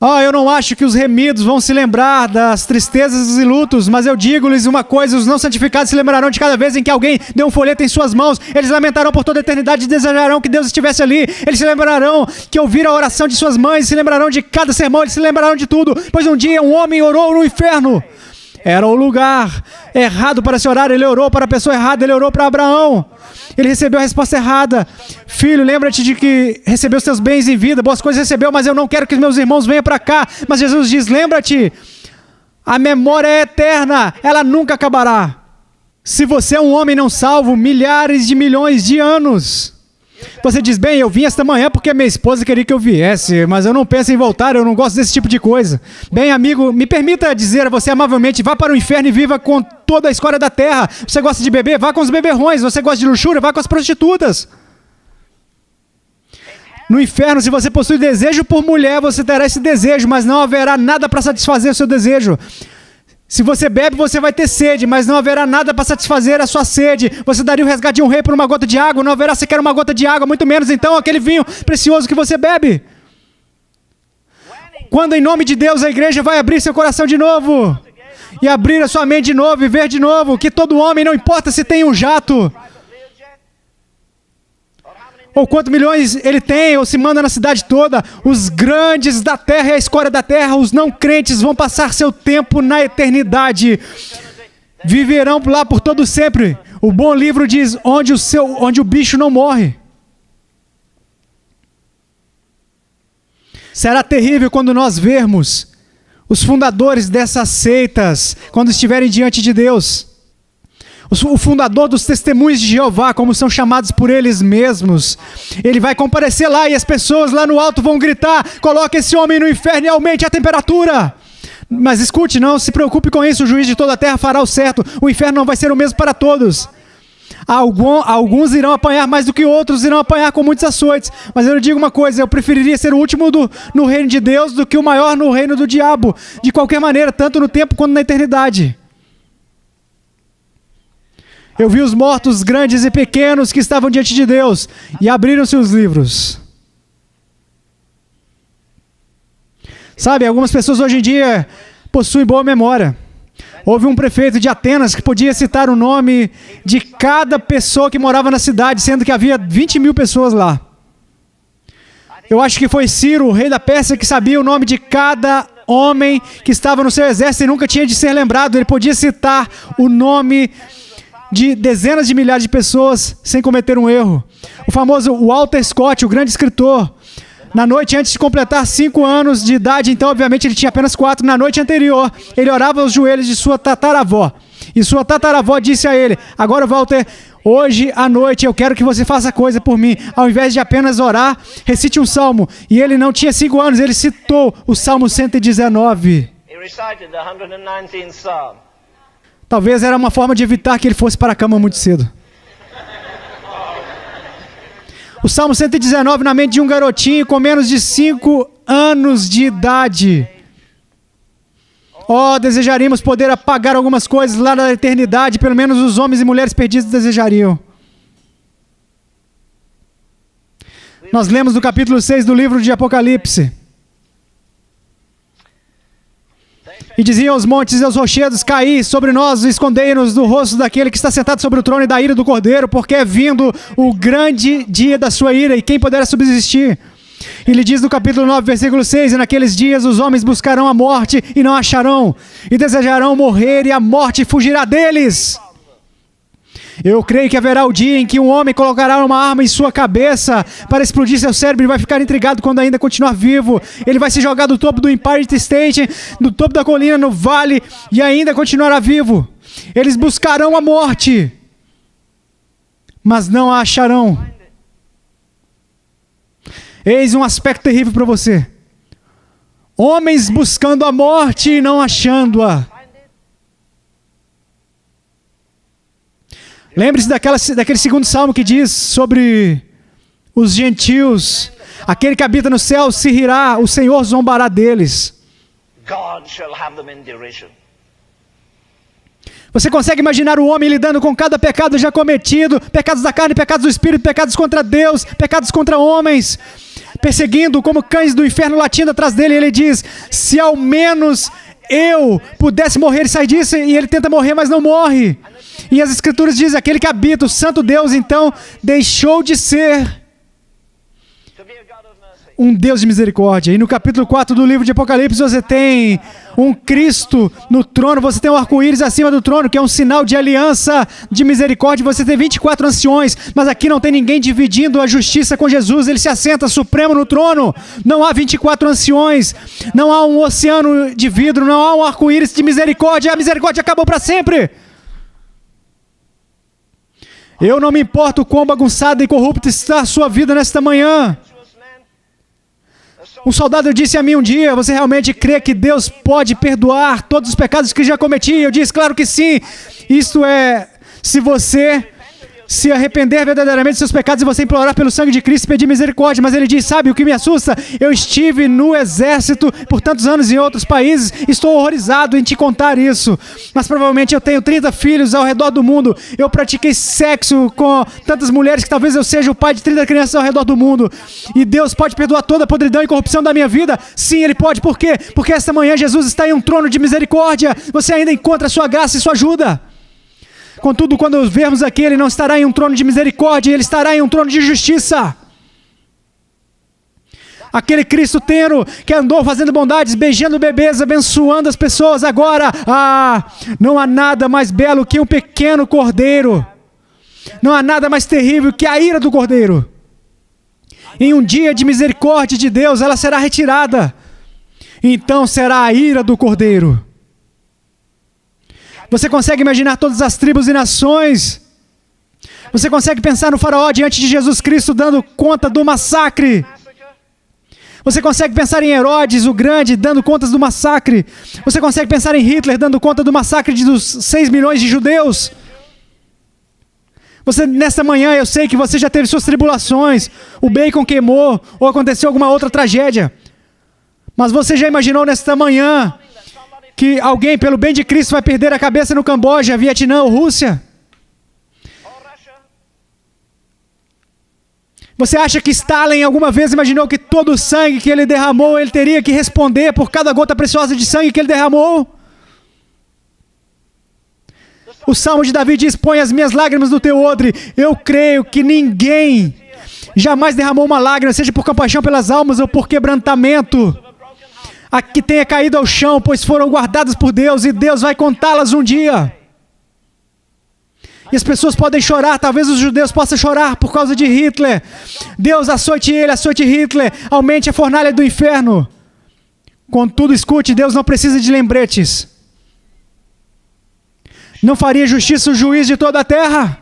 Eu não acho que os remidos vão se lembrar das tristezas e lutos, mas eu digo-lhes uma coisa: os não santificados se lembrarão de cada vez em que alguém deu um folheto em suas mãos. Eles lamentarão por toda a eternidade e desejarão que Deus estivesse ali. Eles se lembrarão que ouviram a oração de suas mães, se lembrarão de cada sermão, eles se lembrarão de tudo. Pois um dia um homem orou no inferno. Era o lugar errado para se orar. Ele orou para a pessoa errada, ele orou para Abraão. Ele recebeu a resposta errada. Filho, lembra-te de que recebeu seus bens em vida, boas coisas recebeu, mas eu não quero que meus irmãos venham para cá. Mas Jesus diz: lembra-te, a memória é eterna, ela nunca acabará. Se você é um homem não salvo, milhares de milhões de anos. Você diz: bem, eu vim esta manhã porque minha esposa queria que eu viesse, mas eu não penso em voltar, eu não gosto desse tipo de coisa. Bem, amigo, me permita dizer a você amavelmente: vá para o inferno e viva com toda a escória da terra. Você gosta de beber? Vá com os beberrões. Você gosta de luxúria? Vá com as prostitutas. No inferno, se você possui desejo por mulher, você terá esse desejo, mas não haverá nada para satisfazer o seu desejo. Se você bebe, você vai ter sede, mas não haverá nada para satisfazer a sua sede. Você daria o resgate de um rei por uma gota de água, não haverá sequer uma gota de água, muito menos então aquele vinho precioso que você bebe. Quando em nome de Deus a igreja vai abrir seu coração de novo, e abrir a sua mente de novo, e ver de novo que todo homem, não importa se tem um jato, ou quantos milhões ele tem, ou se manda na cidade toda, os grandes da terra e a escória da terra, os não crentes vão passar seu tempo na eternidade, viverão lá por todo sempre. O bom livro diz: onde o bicho não morre. Será terrível quando nós vermos os fundadores dessas seitas, quando estiverem diante de Deus. O fundador dos testemunhos de Jeová, como são chamados por eles mesmos, ele vai comparecer lá e as pessoas lá no alto vão gritar: coloque esse homem no inferno e aumente a temperatura. Mas escute, não se preocupe com isso, o juiz de toda a terra fará o certo. O inferno não vai ser o mesmo para todos. Alguns irão apanhar mais do que outros, irão apanhar com muitos açoites. Mas eu lhe digo uma coisa: eu preferiria ser o último no reino de Deus do que o maior no reino do diabo. De qualquer maneira, tanto no tempo quanto na eternidade. Eu vi os mortos grandes e pequenos que estavam diante de Deus, e abriram-se os livros. Sabe, algumas pessoas hoje em dia possuem boa memória. Houve um prefeito de Atenas que podia citar o nome de cada pessoa que morava na cidade, sendo que havia 20 mil pessoas lá. Eu acho que foi Ciro, o rei da Pérsia, que sabia o nome de cada homem que estava no seu exército e nunca tinha de ser lembrado. Ele podia citar o nome de dezenas de milhares de pessoas sem cometer um erro. O famoso Walter Scott, o grande escritor, na noite antes de completar 5 anos de idade, então obviamente ele tinha apenas 4, na noite anterior, ele orava aos joelhos de sua tataravó. E sua tataravó disse a ele: agora, Walter, hoje à noite eu quero que você faça coisa por mim. Ao invés de apenas orar, recite um salmo. E ele não tinha 5 anos, ele citou o Salmo 119. Talvez era uma forma de evitar que ele fosse para a cama muito cedo. O Salmo 119 na mente de um garotinho com menos de 5 anos de idade. Desejaríamos poder apagar algumas coisas lá na eternidade, pelo menos os homens e mulheres perdidos desejariam. Nós lemos no capítulo 6 do livro de Apocalipse. E diziam aos montes e aos rochedos: caí sobre nós e escondei-nos do rosto daquele que está sentado sobre o trono e da ira do Cordeiro, porque é vindo o grande dia da sua ira, e quem poderá subsistir? E ele diz no capítulo 9, versículo 6, e naqueles dias os homens buscarão a morte e não acharão, e desejarão morrer e a morte fugirá deles. Eu creio que haverá o dia em que um homem colocará uma arma em sua cabeça para explodir seu cérebro e vai ficar intrigado quando ainda continuar vivo. Ele vai se jogar do topo do Empire State, do topo da colina, no vale, e ainda continuará vivo. Eles buscarão a morte, mas não a acharão. Eis um aspecto terrível para você. Homens buscando a morte e não achando-a. Lembre-se daquele segundo salmo que diz sobre os gentios: aquele que habita no céu se rirá, o Senhor zombará deles. Você consegue imaginar o homem lidando com cada pecado já cometido, pecados da carne, pecados do espírito, pecados contra Deus, pecados contra homens, perseguindo como cães do inferno latindo atrás dele. Ele diz, se ao menos eu pudesse morrer e sair disso, e ele tenta morrer, mas não morre. E as escrituras dizem, aquele que habita o santo Deus, então, deixou de ser um Deus de misericórdia. E no capítulo 4 do livro de Apocalipse, você tem um Cristo no trono, você tem um arco-íris acima do trono, que é um sinal de aliança, de misericórdia. Você tem 24 anciões, mas aqui não tem ninguém dividindo a justiça com Jesus. Ele se assenta supremo no trono. Não há 24 anciões, não há um oceano de vidro, não há um arco-íris de misericórdia. A misericórdia acabou para sempre. Eu não me importo quão bagunçada e corrupta está a sua vida nesta manhã. Um soldado disse a mim um dia, você realmente crê que Deus pode perdoar todos os pecados que já cometi? Eu disse, claro que sim. Isto é, se você se arrepender verdadeiramente dos seus pecados e você implorar pelo sangue de Cristo e pedir misericórdia. Mas ele diz, sabe o que me assusta? Eu estive no exército por tantos anos em outros países, estou horrorizado em te contar isso. Mas provavelmente eu tenho 30 filhos ao redor do mundo. Eu pratiquei sexo com tantas mulheres que talvez eu seja o pai de 30 crianças ao redor do mundo. E Deus pode perdoar toda a podridão e corrupção da minha vida? Sim, Ele pode. Por quê? Porque esta manhã Jesus está em um trono de misericórdia. Você ainda encontra a sua graça e sua ajuda. Contudo, quando vermos aqui, Ele não estará em um trono de misericórdia, Ele estará em um trono de justiça. Aquele Cristo tenro que andou fazendo bondades, beijando bebês, abençoando as pessoas agora. Não há nada mais belo que um pequeno cordeiro. Não há nada mais terrível que a ira do cordeiro. Em um dia de misericórdia de Deus, ela será retirada. Então será a ira do cordeiro. Você consegue imaginar todas as tribos e nações? Você consegue pensar no faraó diante de Jesus Cristo dando conta do massacre? Você consegue pensar em Herodes o Grande dando contas do massacre? Você consegue pensar em Hitler dando conta do massacre dos 6 milhões de judeus? Nesta manhã eu sei que você já teve suas tribulações, o bacon queimou ou aconteceu alguma outra tragédia. Mas você já imaginou nesta manhã que alguém, pelo bem de Cristo, vai perder a cabeça no Camboja, Vietnã ou Rússia? Você acha que Stalin alguma vez imaginou que todo o sangue que ele derramou, ele teria que responder por cada gota preciosa de sangue que ele derramou? O Salmo de Davi diz, põe as minhas lágrimas no teu odre. Eu creio que ninguém jamais derramou uma lágrima, seja por compaixão pelas almas ou por quebrantamento, a que tenha caído ao chão, pois foram guardadas por Deus e Deus vai contá-las um dia. E as pessoas podem chorar, talvez os judeus possam chorar por causa de Hitler. Deus, açoite ele, açoite Hitler, aumente a fornalha do inferno. Contudo, escute, Deus não precisa de lembretes. Não faria justiça o juiz de toda a terra?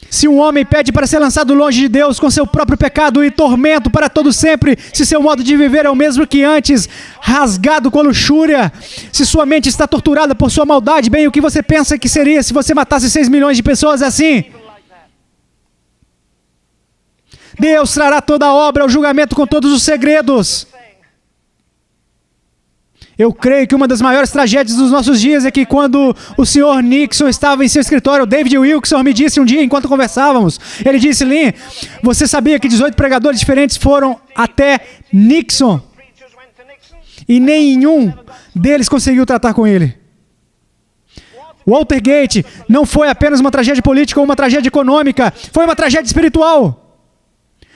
Se um homem pede para ser lançado longe de Deus com seu próprio pecado e tormento para todo sempre, se seu modo de viver é o mesmo que antes, rasgado com luxúria, se sua mente está torturada por sua maldade, bem, o que você pensa que seria se você matasse 6 milhões de pessoas assim? Deus trará toda a obra ao julgamento com todos os segredos. Eu creio que uma das maiores tragédias dos nossos dias é que quando o senhor Nixon estava em seu escritório, o David Wilkerson me disse um dia, enquanto conversávamos, ele disse, Lynn, você sabia que 18 pregadores diferentes foram até Nixon e nenhum deles conseguiu tratar com ele? Watergate não foi apenas uma tragédia política ou uma tragédia econômica, foi uma tragédia espiritual.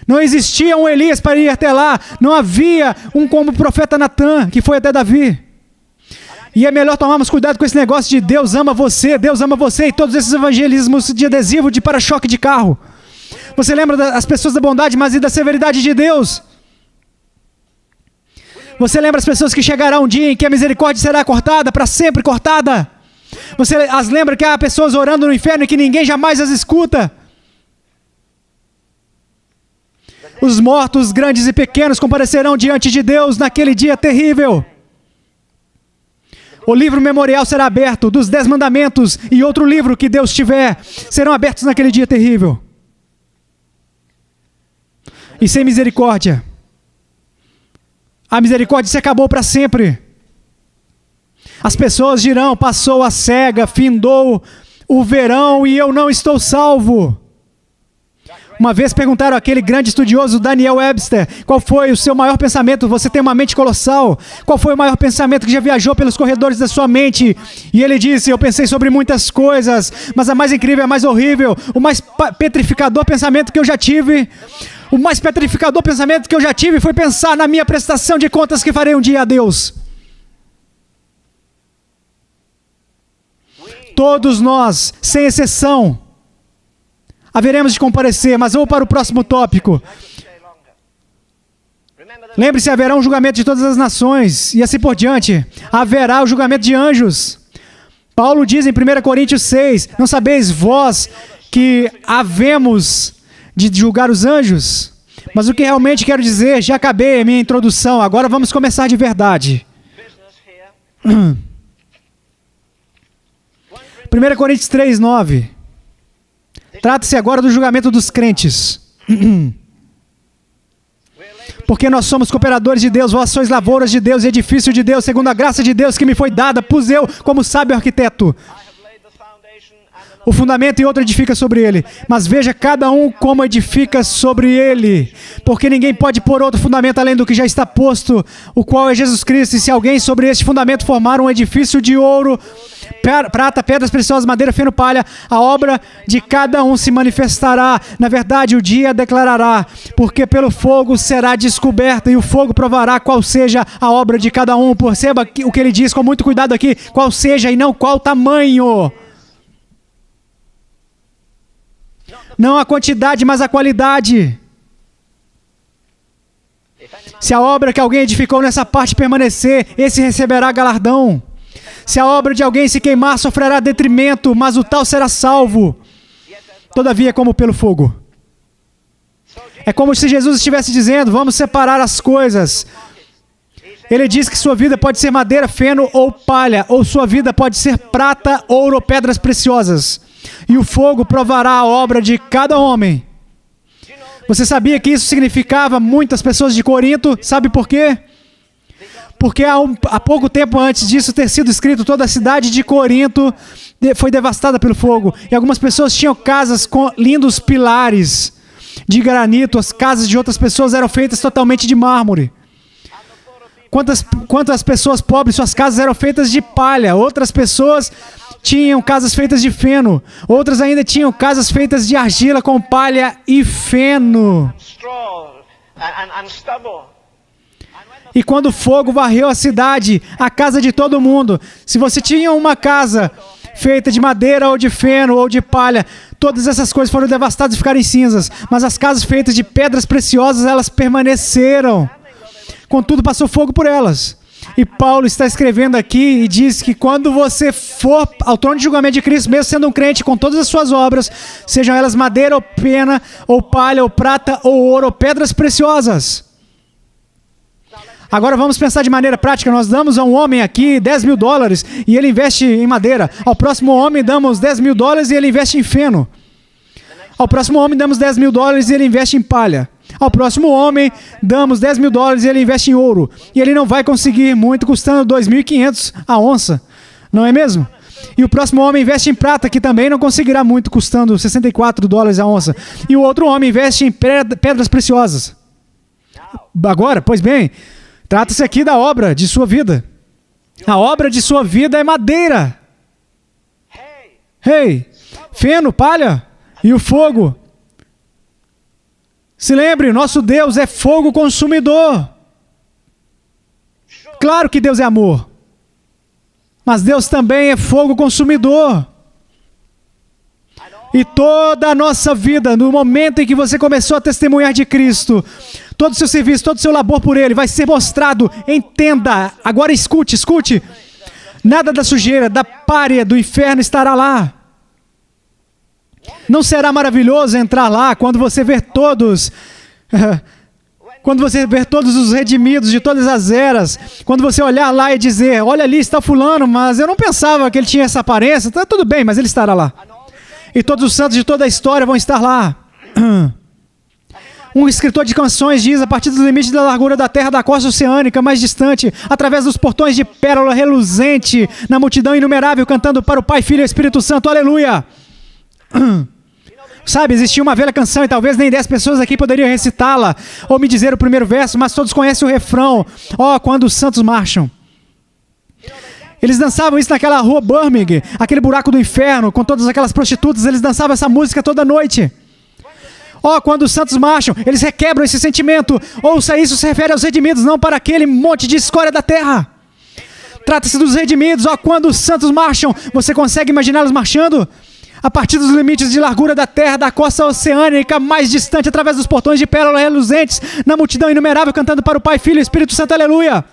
Não existia um Elias para ir até lá. Não havia um como o profeta Natan, que foi até Davi. E é melhor tomarmos cuidado com esse negócio de Deus ama você e todos esses evangelismos de adesivo de para-choque de carro. Você lembra das pessoas da bondade, mas e da severidade de Deus? Você lembra as pessoas que chegará um dia em que a misericórdia será cortada, para sempre cortada? Você as lembra que há pessoas orando no inferno e que ninguém jamais as escuta? Os mortos, grandes e pequenos, comparecerão diante de Deus naquele dia terrível. O livro memorial será aberto, dos 10 mandamentos e outro livro que Deus tiver, serão abertos naquele dia terrível. E sem misericórdia, a misericórdia se acabou para sempre. As pessoas dirão, passou a cega, findou o verão e eu não estou salvo. Uma vez perguntaram àquele grande estudioso Daniel Webster, qual foi o seu maior pensamento? Você tem uma mente colossal. Qual foi o maior pensamento que já viajou pelos corredores da sua mente? E ele disse, eu pensei sobre muitas coisas, mas a mais incrível, a mais horrível, o mais petrificador pensamento que eu já tive, foi pensar na minha prestação de contas que farei um dia a Deus. Todos nós, sem exceção, haveremos de comparecer, mas vou para o próximo tópico. Lembre-se, haverá um julgamento de todas as nações, e assim por diante. Haverá o julgamento de anjos. Paulo diz em 1 Coríntios 6, não sabeis vós que havemos de julgar os anjos? Mas o que realmente quero dizer, já acabei a minha introdução, agora vamos começar de verdade. 1 Coríntios 3, 9. Trata-se agora do julgamento dos crentes. Porque nós somos cooperadores de Deus, vós sois lavouras de Deus, edifício de Deus, segundo a graça de Deus que me foi dada, pus eu como sábio arquiteto o fundamento e outro edifica sobre ele. Mas veja cada um como edifica sobre ele. Porque ninguém pode pôr outro fundamento além do que já está posto, o qual é Jesus Cristo. E se alguém sobre este fundamento formar um edifício de ouro, prata, pedras preciosas, madeira, feno, palha, a obra de cada um se manifestará. Na verdade, o dia declarará, porque pelo fogo será descoberta, e o fogo provará qual seja a obra de cada um. Perceba o que ele diz com muito cuidado aqui, qual seja e não qual tamanho. Não a quantidade, mas a qualidade. Se a obra que alguém edificou nessa parte permanecer, esse receberá galardão. Se a obra de alguém se queimar, sofrerá detrimento, mas o tal será salvo. Todavia, como pelo fogo. É como se Jesus estivesse dizendo, vamos separar as coisas. Ele diz que sua vida pode ser madeira, feno ou palha, ou sua vida pode ser prata, ouro ou pedras preciosas. E o fogo provará a obra de cada homem. Você sabia que isso significava muitas pessoas de Corinto? Sabe por quê? Porque há pouco tempo antes disso ter sido escrito, toda a cidade de Corinto foi devastada pelo fogo. E algumas pessoas tinham casas com lindos pilares de granito. As casas de outras pessoas eram feitas totalmente de mármore. Quantas pessoas pobres, suas casas eram feitas de palha. Outras pessoas tinham casas feitas de feno. Outras ainda tinham casas feitas de argila com palha e feno. E quando o fogo varreu a cidade, a casa de todo mundo, se você tinha uma casa feita de madeira ou de feno ou de palha, todas essas coisas foram devastadas e ficaram em cinzas. Mas as casas feitas de pedras preciosas, elas permaneceram. Contudo, passou fogo por elas. E Paulo está escrevendo aqui e diz que quando você for ao trono de julgamento de Cristo, mesmo sendo um crente, com todas as suas obras, sejam elas madeira ou pena, ou palha, ou prata, ou ouro, ou pedras preciosas. Agora vamos pensar de maneira prática. Nós damos a um homem aqui $10.000 e ele investe em madeira. Ao próximo homem damos $10.000 e ele investe em feno. Ao próximo homem damos $10.000 e ele investe em palha. Ao próximo homem, damos $10.000 e ele investe em ouro. E ele não vai conseguir muito, custando $2.500 a onça. Não é mesmo? E o próximo homem investe em prata, que também não conseguirá muito, custando $64 a onça. E o outro homem investe em pedras preciosas. Agora, pois bem, trata-se aqui da obra de sua vida. A obra de sua vida é madeira. Feno, palha e o fogo. Se lembre, nosso Deus é fogo consumidor. Claro que Deus é amor. Mas Deus também é fogo consumidor. E toda a nossa vida, no momento em que você começou a testemunhar de Cristo, todo o seu serviço, todo o seu labor por Ele vai ser mostrado. Entenda. Agora escute. Nada da sujeira, da pária, do inferno estará lá. Não será maravilhoso entrar lá quando você ver todos os redimidos de todas as eras, quando você olhar lá e dizer, olha ali está fulano, mas eu não pensava que ele tinha essa aparência, tá tudo bem, mas ele estará lá. E todos os santos de toda a história vão estar lá. Um escritor de canções diz: a partir dos limites da largura da terra, da costa oceânica mais distante, através dos portões de pérola reluzente, na multidão inumerável, cantando para o Pai, Filho e Espírito Santo, aleluia. Sabe, existia uma velha canção e talvez nem 10 pessoas aqui poderiam recitá-la ou me dizer o primeiro verso, mas todos conhecem o refrão: ó, quando os santos marcham. Eles dançavam isso naquela rua Birmingham, aquele buraco do inferno, com todas aquelas prostitutas. Eles dançavam essa música toda noite. Ó, quando os santos marcham, eles requebram esse sentimento. Ouça, isso se refere aos redimidos, não para aquele monte de escória da terra. Trata-se dos redimidos. Ó, quando os santos marcham, você consegue imaginá-los marchando? A partir dos limites de largura da terra, da costa oceânica mais distante, através dos portões de pérola reluzentes, na multidão inumerável, cantando para o Pai, Filho e Espírito Santo, aleluia.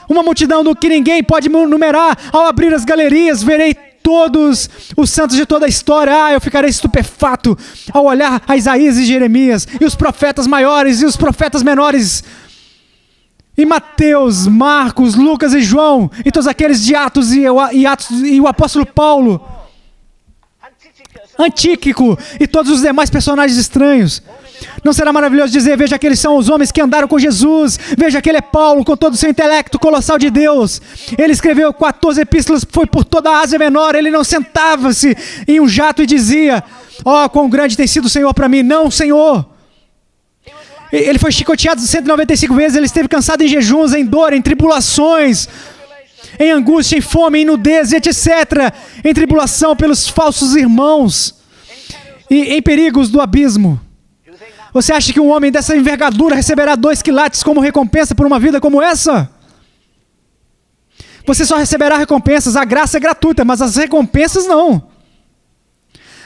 Uma multidão do que ninguém pode numerar. Ao abrir as galerias, verei todos os santos de toda a história. Eu ficarei estupefato ao olhar a Isaías e Jeremias, e os profetas maiores e os profetas menores, e Mateus, Marcos, Lucas e João, e todos aqueles de Atos e o apóstolo Paulo, Antíquico e todos os demais personagens estranhos. Não será maravilhoso dizer: veja que eles são os homens que andaram com Jesus, veja que ele é Paulo com todo o seu intelecto colossal de Deus. Ele escreveu 14 epístolas, foi por toda a Ásia Menor. Ele não sentava-se em um jato e dizia: ó, quão grande tem sido o Senhor para mim. Não, Senhor. Ele foi chicoteado 195 vezes, ele esteve cansado em jejuns, em dor, em tribulações, em angústia, em fome, em nudez, etc. Em tribulação pelos falsos irmãos e em perigos do abismo. Você acha que um homem dessa envergadura receberá 2 quilates como recompensa por uma vida como essa? Você só receberá recompensas. A graça é gratuita, mas as recompensas não.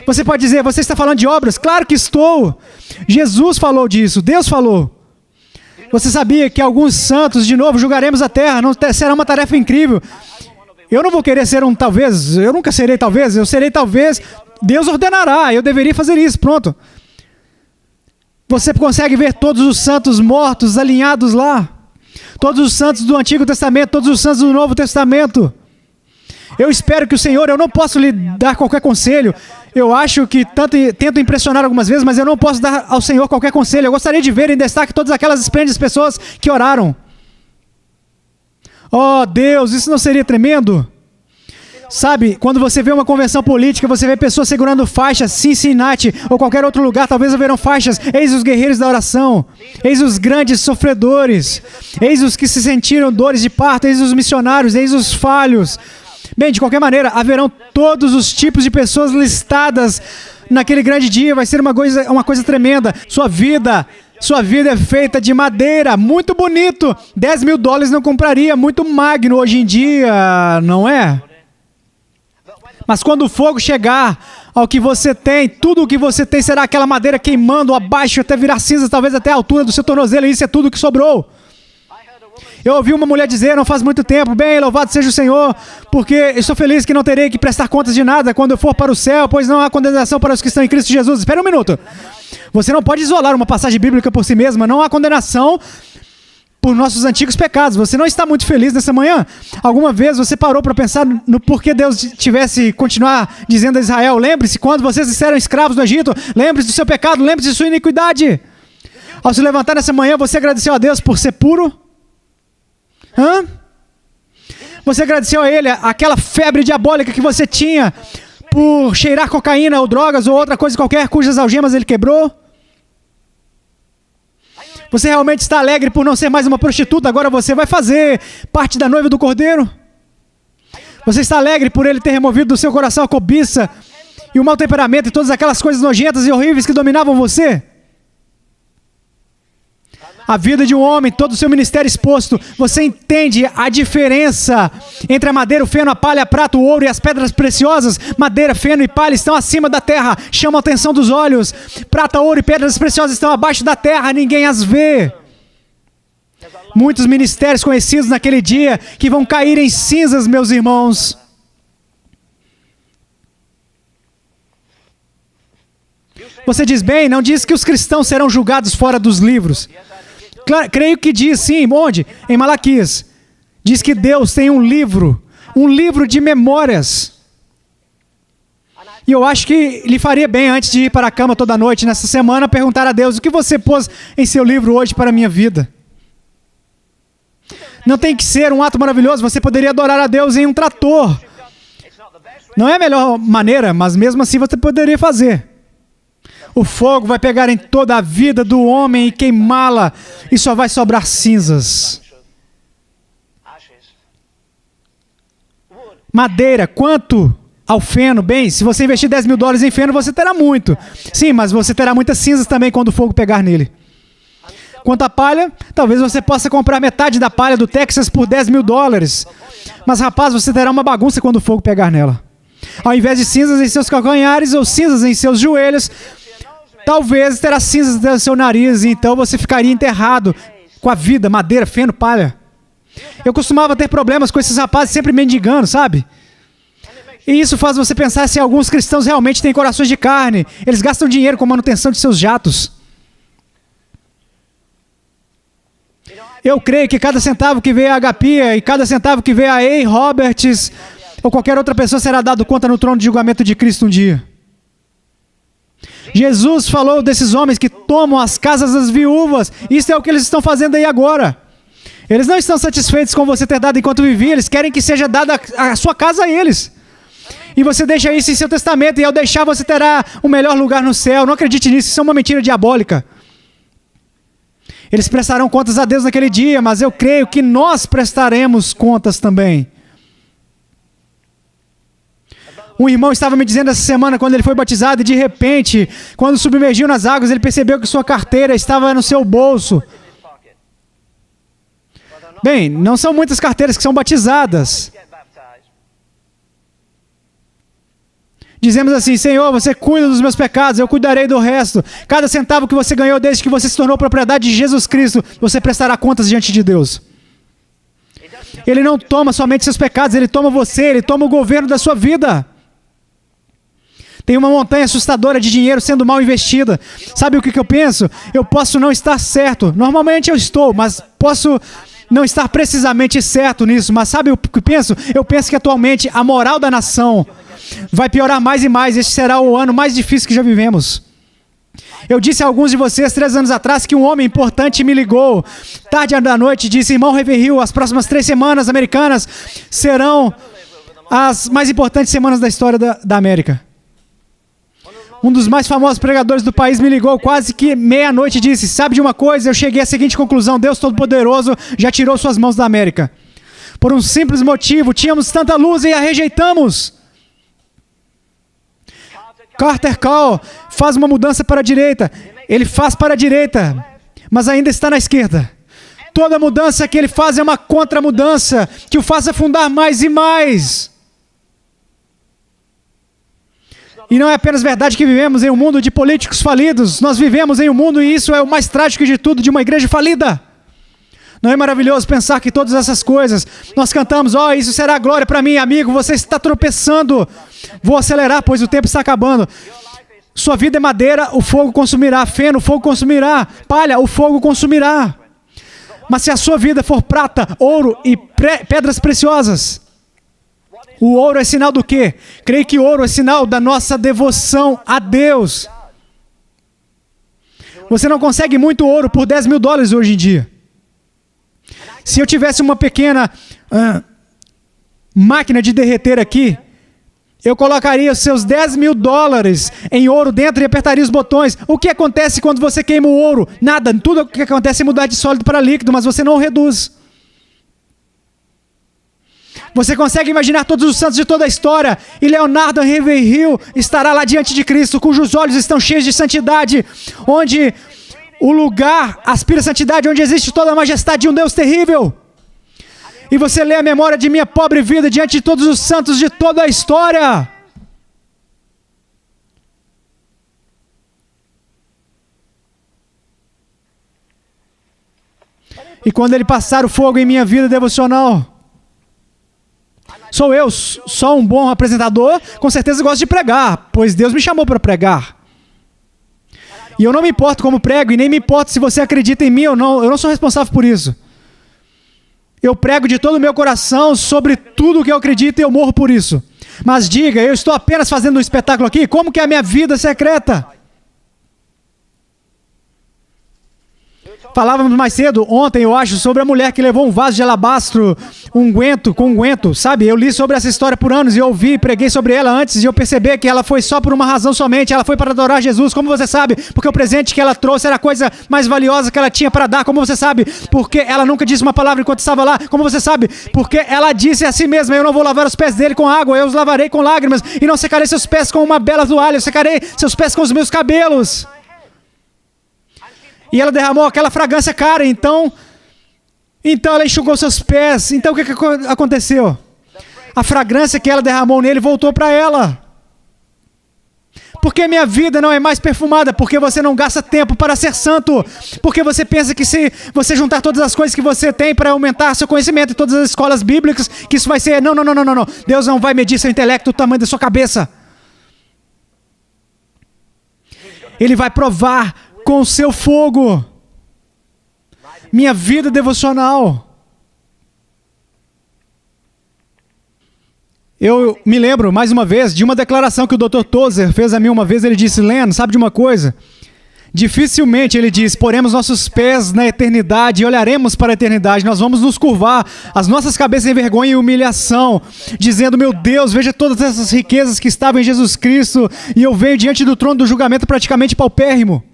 Você pode dizer: você está falando de obras? Claro que estou. Jesus falou disso, Deus falou. Você sabia que alguns santos, de novo, julgaremos a terra? Não será uma tarefa incrível. Eu não vou querer ser um talvez, eu nunca serei talvez, eu serei talvez. Deus ordenará, eu deveria fazer isso, pronto. Você consegue ver todos os santos mortos alinhados lá. Todos os santos do Antigo Testamento, todos os santos do Novo Testamento. Eu espero que o Senhor, eu não posso lhe dar qualquer conselho. Eu acho que tento impressionar algumas vezes, mas eu não posso dar ao Senhor qualquer conselho. Eu gostaria de ver em destaque todas aquelas esplêndidas pessoas que oraram. Oh, Deus, isso não seria tremendo? Sabe, quando você vê uma convenção política, você vê pessoas segurando faixas, Cincinnati ou qualquer outro lugar, talvez haverão faixas: eis os guerreiros da oração, eis os grandes sofredores, eis os que se sentiram dores de parto, eis os missionários, eis os falhos. Bem, de qualquer maneira, haverão todos os tipos de pessoas listadas naquele grande dia. Vai ser uma coisa tremenda. Sua vida é feita de madeira, muito bonito. $10.000 não compraria, muito magno hoje em dia, não é? Mas quando o fogo chegar ao que você tem, tudo o que você tem será aquela madeira queimando abaixo até virar cinza, talvez até a altura do seu tornozelo, e isso é tudo que sobrou. Eu ouvi uma mulher dizer, não faz muito tempo: bem, louvado seja o Senhor, porque estou feliz que não terei que prestar contas de nada quando eu for para o céu, pois não há condenação para os que estão em Cristo Jesus. Espera um minuto. Você não pode isolar uma passagem bíblica por si mesma. Não há condenação por nossos antigos pecados. Você não está muito feliz nessa manhã? Alguma vez você parou para pensar no porquê Deus tivesse continuar dizendo a Israel: lembre-se quando vocês eram escravos no Egito, lembre-se do seu pecado, lembre-se de sua iniquidade. Ao se levantar nessa manhã, você agradeceu a Deus por ser puro? Hã? Você agradeceu a Ele aquela febre diabólica que você tinha por cheirar cocaína ou drogas ou outra coisa qualquer cujas algemas Ele quebrou? Você realmente está alegre por não ser mais uma prostituta? Agora você vai fazer parte da noiva do Cordeiro? Você está alegre por Ele ter removido do seu coração a cobiça e o mau temperamento e todas aquelas coisas nojentas e horríveis que dominavam você? A vida de um homem, todo o seu ministério exposto. Você entende a diferença entre a madeira, o feno, a palha, a prata, o ouro e as pedras preciosas? Madeira, feno e palha estão acima da terra, chamam a atenção dos olhos. Prata, ouro e pedras preciosas estão abaixo da terra, ninguém as vê. Muitos ministérios conhecidos naquele dia que vão cair em cinzas, meus irmãos. Você diz: bem, não diz que os cristãos serão julgados fora dos livros. Claro, creio que diz sim. Onde? Em Malaquias. Diz que Deus tem um livro de memórias. E eu acho que lhe faria bem, antes de ir para a cama toda noite nessa semana, perguntar a Deus: o que você pôs em seu livro hoje para a minha vida? Não tem que ser um ato maravilhoso. Você poderia adorar a Deus em um trator. Não é a melhor maneira, mas mesmo assim você poderia fazer. O fogo vai pegar em toda a vida do homem e queimá-la, e só vai sobrar cinzas. Madeira, quanto ao feno? Bem, se você investir $10.000 em feno, você terá muito. Sim, mas você terá muitas cinzas também quando o fogo pegar nele. Quanto à palha, talvez você possa comprar metade da palha do Texas por $10.000. Mas, rapaz, você terá uma bagunça quando o fogo pegar nela. Ao invés de cinzas em seus calcanhares ou cinzas em seus joelhos, talvez terá cinzas no seu nariz, e então você ficaria enterrado com a vida, madeira, feno, palha. Eu costumava ter problemas com esses rapazes sempre mendigando, sabe? E isso faz você pensar se alguns cristãos realmente têm corações de carne. Eles gastam dinheiro com manutenção de seus jatos. Eu creio que cada centavo que veio a Agapia e cada centavo que veio a A. Roberts ou qualquer outra pessoa será dado conta no trono de julgamento de Cristo um dia. Jesus falou desses homens que tomam as casas das viúvas. Isso é o que eles estão fazendo aí agora. Eles não estão satisfeitos com você ter dado enquanto vivia. Eles querem que seja dada a sua casa a eles. E você deixa isso em seu testamento, e ao deixar você terá o melhor lugar no céu. Não acredite nisso, isso é uma mentira diabólica. Eles prestarão contas a Deus naquele dia, mas eu creio que nós prestaremos contas também. Um irmão estava me dizendo essa semana, quando ele foi batizado, e de repente, quando submergiu nas águas, ele percebeu que sua carteira estava no seu bolso. Bem, não são muitas carteiras que são batizadas. Dizemos assim: Senhor, você cuida dos meus pecados, eu cuidarei do resto. Cada centavo que você ganhou desde que você se tornou propriedade de Jesus Cristo, você prestará contas diante de Deus. Ele não toma somente seus pecados, ele toma você, ele toma o governo da sua vida. Tem uma montanha assustadora de dinheiro sendo mal investida. Sabe o que eu penso? Eu posso não estar certo. Normalmente eu estou, mas posso não estar precisamente certo nisso. Mas sabe o que eu penso? Eu penso que atualmente a moral da nação vai piorar mais e mais. Este será o ano mais difícil que já vivemos. Eu disse a alguns de vocês 3 anos atrás que um homem importante me ligou tarde da noite e disse: irmão Ravenhill, as próximas 3 semanas americanas serão as mais importantes semanas da história da América. Um dos mais famosos pregadores do país me ligou quase que meia-noite e disse: sabe de uma coisa, eu cheguei à seguinte conclusão: Deus Todo-Poderoso já tirou suas mãos da América. Por um simples motivo: tínhamos tanta luz e a rejeitamos. Carter Call faz uma mudança para a direita. Ele faz para a direita, mas ainda está na esquerda. Toda mudança que ele faz é uma contramudança que o faz afundar mais e mais. E não é apenas verdade que vivemos em um mundo de políticos falidos. Nós vivemos em um mundo, e isso é o mais trágico de tudo, de uma igreja falida. Não é maravilhoso pensar que todas essas coisas, nós cantamos: ó, isso será glória para mim, amigo, você está tropeçando. Vou acelerar, pois o tempo está acabando. Sua vida é madeira, o fogo consumirá. Feno, o fogo consumirá. Palha, o fogo consumirá. Mas se a sua vida for prata, ouro e pedras preciosas, o ouro é sinal do quê? Creio que ouro é sinal da nossa devoção a Deus. Você não consegue muito ouro por $10.000 hoje em dia. Se eu tivesse uma pequena máquina de derreter aqui, eu colocaria os seus $10.000 em ouro dentro e apertaria os botões. O que acontece quando você queima o ouro? Nada. Tudo o que acontece é mudar de sólido para líquido, mas você não o reduz. Você consegue imaginar todos os santos de toda a história, e Leonardo Ravenhill estará lá diante de Cristo, cujos olhos estão cheios de santidade, onde o lugar aspira a santidade, onde existe toda a majestade de um Deus terrível. E você lê a memória de minha pobre vida diante de todos os santos de toda a história. E quando ele passar o fogo em minha vida devocional, sou eu só um bom apresentador? Com certeza gosto de pregar, pois Deus me chamou para pregar. E eu não me importo como prego, e nem me importo se você acredita em mim ou não. Eu não sou responsável por isso. Eu prego de todo o meu coração sobre tudo o que eu acredito, e eu morro por isso. Mas diga, eu estou apenas fazendo um espetáculo aqui? Como que é a minha vida secreta? Falávamos mais cedo, ontem eu acho, sobre a mulher que levou um vaso de alabastro, com unguento, sabe? Eu li sobre essa história por anos e eu ouvi, preguei sobre ela antes de eu perceber que ela foi só por uma razão somente, ela foi para adorar Jesus, como você sabe? Porque o presente que ela trouxe era a coisa mais valiosa que ela tinha para dar, como você sabe? Porque ela nunca disse uma palavra enquanto estava lá, como você sabe? Porque ela disse a si mesma, eu não vou lavar os pés dele com água, eu os lavarei com lágrimas e não secarei seus pés com uma bela toalha, eu secarei seus pés com os meus cabelos. E ela derramou aquela fragrância cara, então ela enxugou seus pés. Então o que aconteceu? A fragrância que ela derramou nele voltou para ela. Porque minha vida não é mais perfumada, porque você não gasta tempo para ser santo, porque você pensa que se você juntar todas as coisas que você tem para aumentar seu conhecimento em todas as escolas bíblicas, que isso vai ser, não. Deus não vai medir seu intelecto, o tamanho da sua cabeça. Ele vai provar com o seu fogo. Minha vida devocional. Eu me lembro, mais uma vez, de uma declaração que o Dr. Tozer fez a mim uma vez. Ele disse, Len, sabe de uma coisa? Dificilmente, ele diz, poremos nossos pés na eternidade e olharemos para a eternidade. Nós vamos nos curvar, as nossas cabeças em vergonha e humilhação, dizendo, meu Deus, veja todas essas riquezas que estavam em Jesus Cristo e eu venho diante do trono do julgamento praticamente paupérrimo.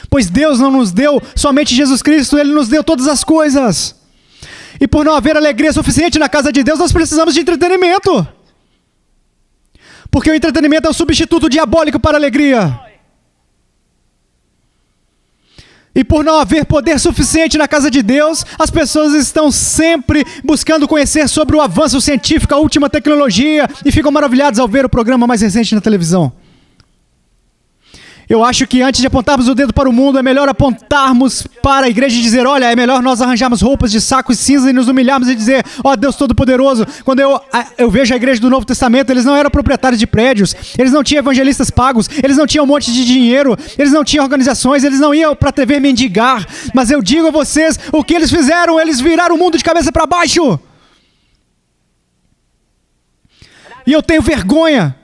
Pois Deus não nos deu somente Jesus Cristo, Ele nos deu todas as coisas. E por não haver alegria suficiente na casa de Deus, nós precisamos de entretenimento. Porque o entretenimento é o substituto diabólico para a alegria. E por não haver poder suficiente na casa de Deus, as pessoas estão sempre buscando conhecer sobre o avanço científico, a última tecnologia, e ficam maravilhados ao ver o programa mais recente na televisão. Eu acho que antes de apontarmos o dedo para o mundo, é melhor apontarmos para a igreja e dizer, olha, é melhor nós arranjarmos roupas de saco e cinza e nos humilharmos e dizer, ó Deus Todo-Poderoso. Quando eu vejo a igreja do Novo Testamento, eles não eram proprietários de prédios, eles não tinham evangelistas pagos, eles não tinham um monte de dinheiro, eles não tinham organizações, eles não iam para a TV mendigar. Mas eu digo a vocês, o que eles fizeram? Eles viraram o mundo de cabeça para baixo. E eu tenho vergonha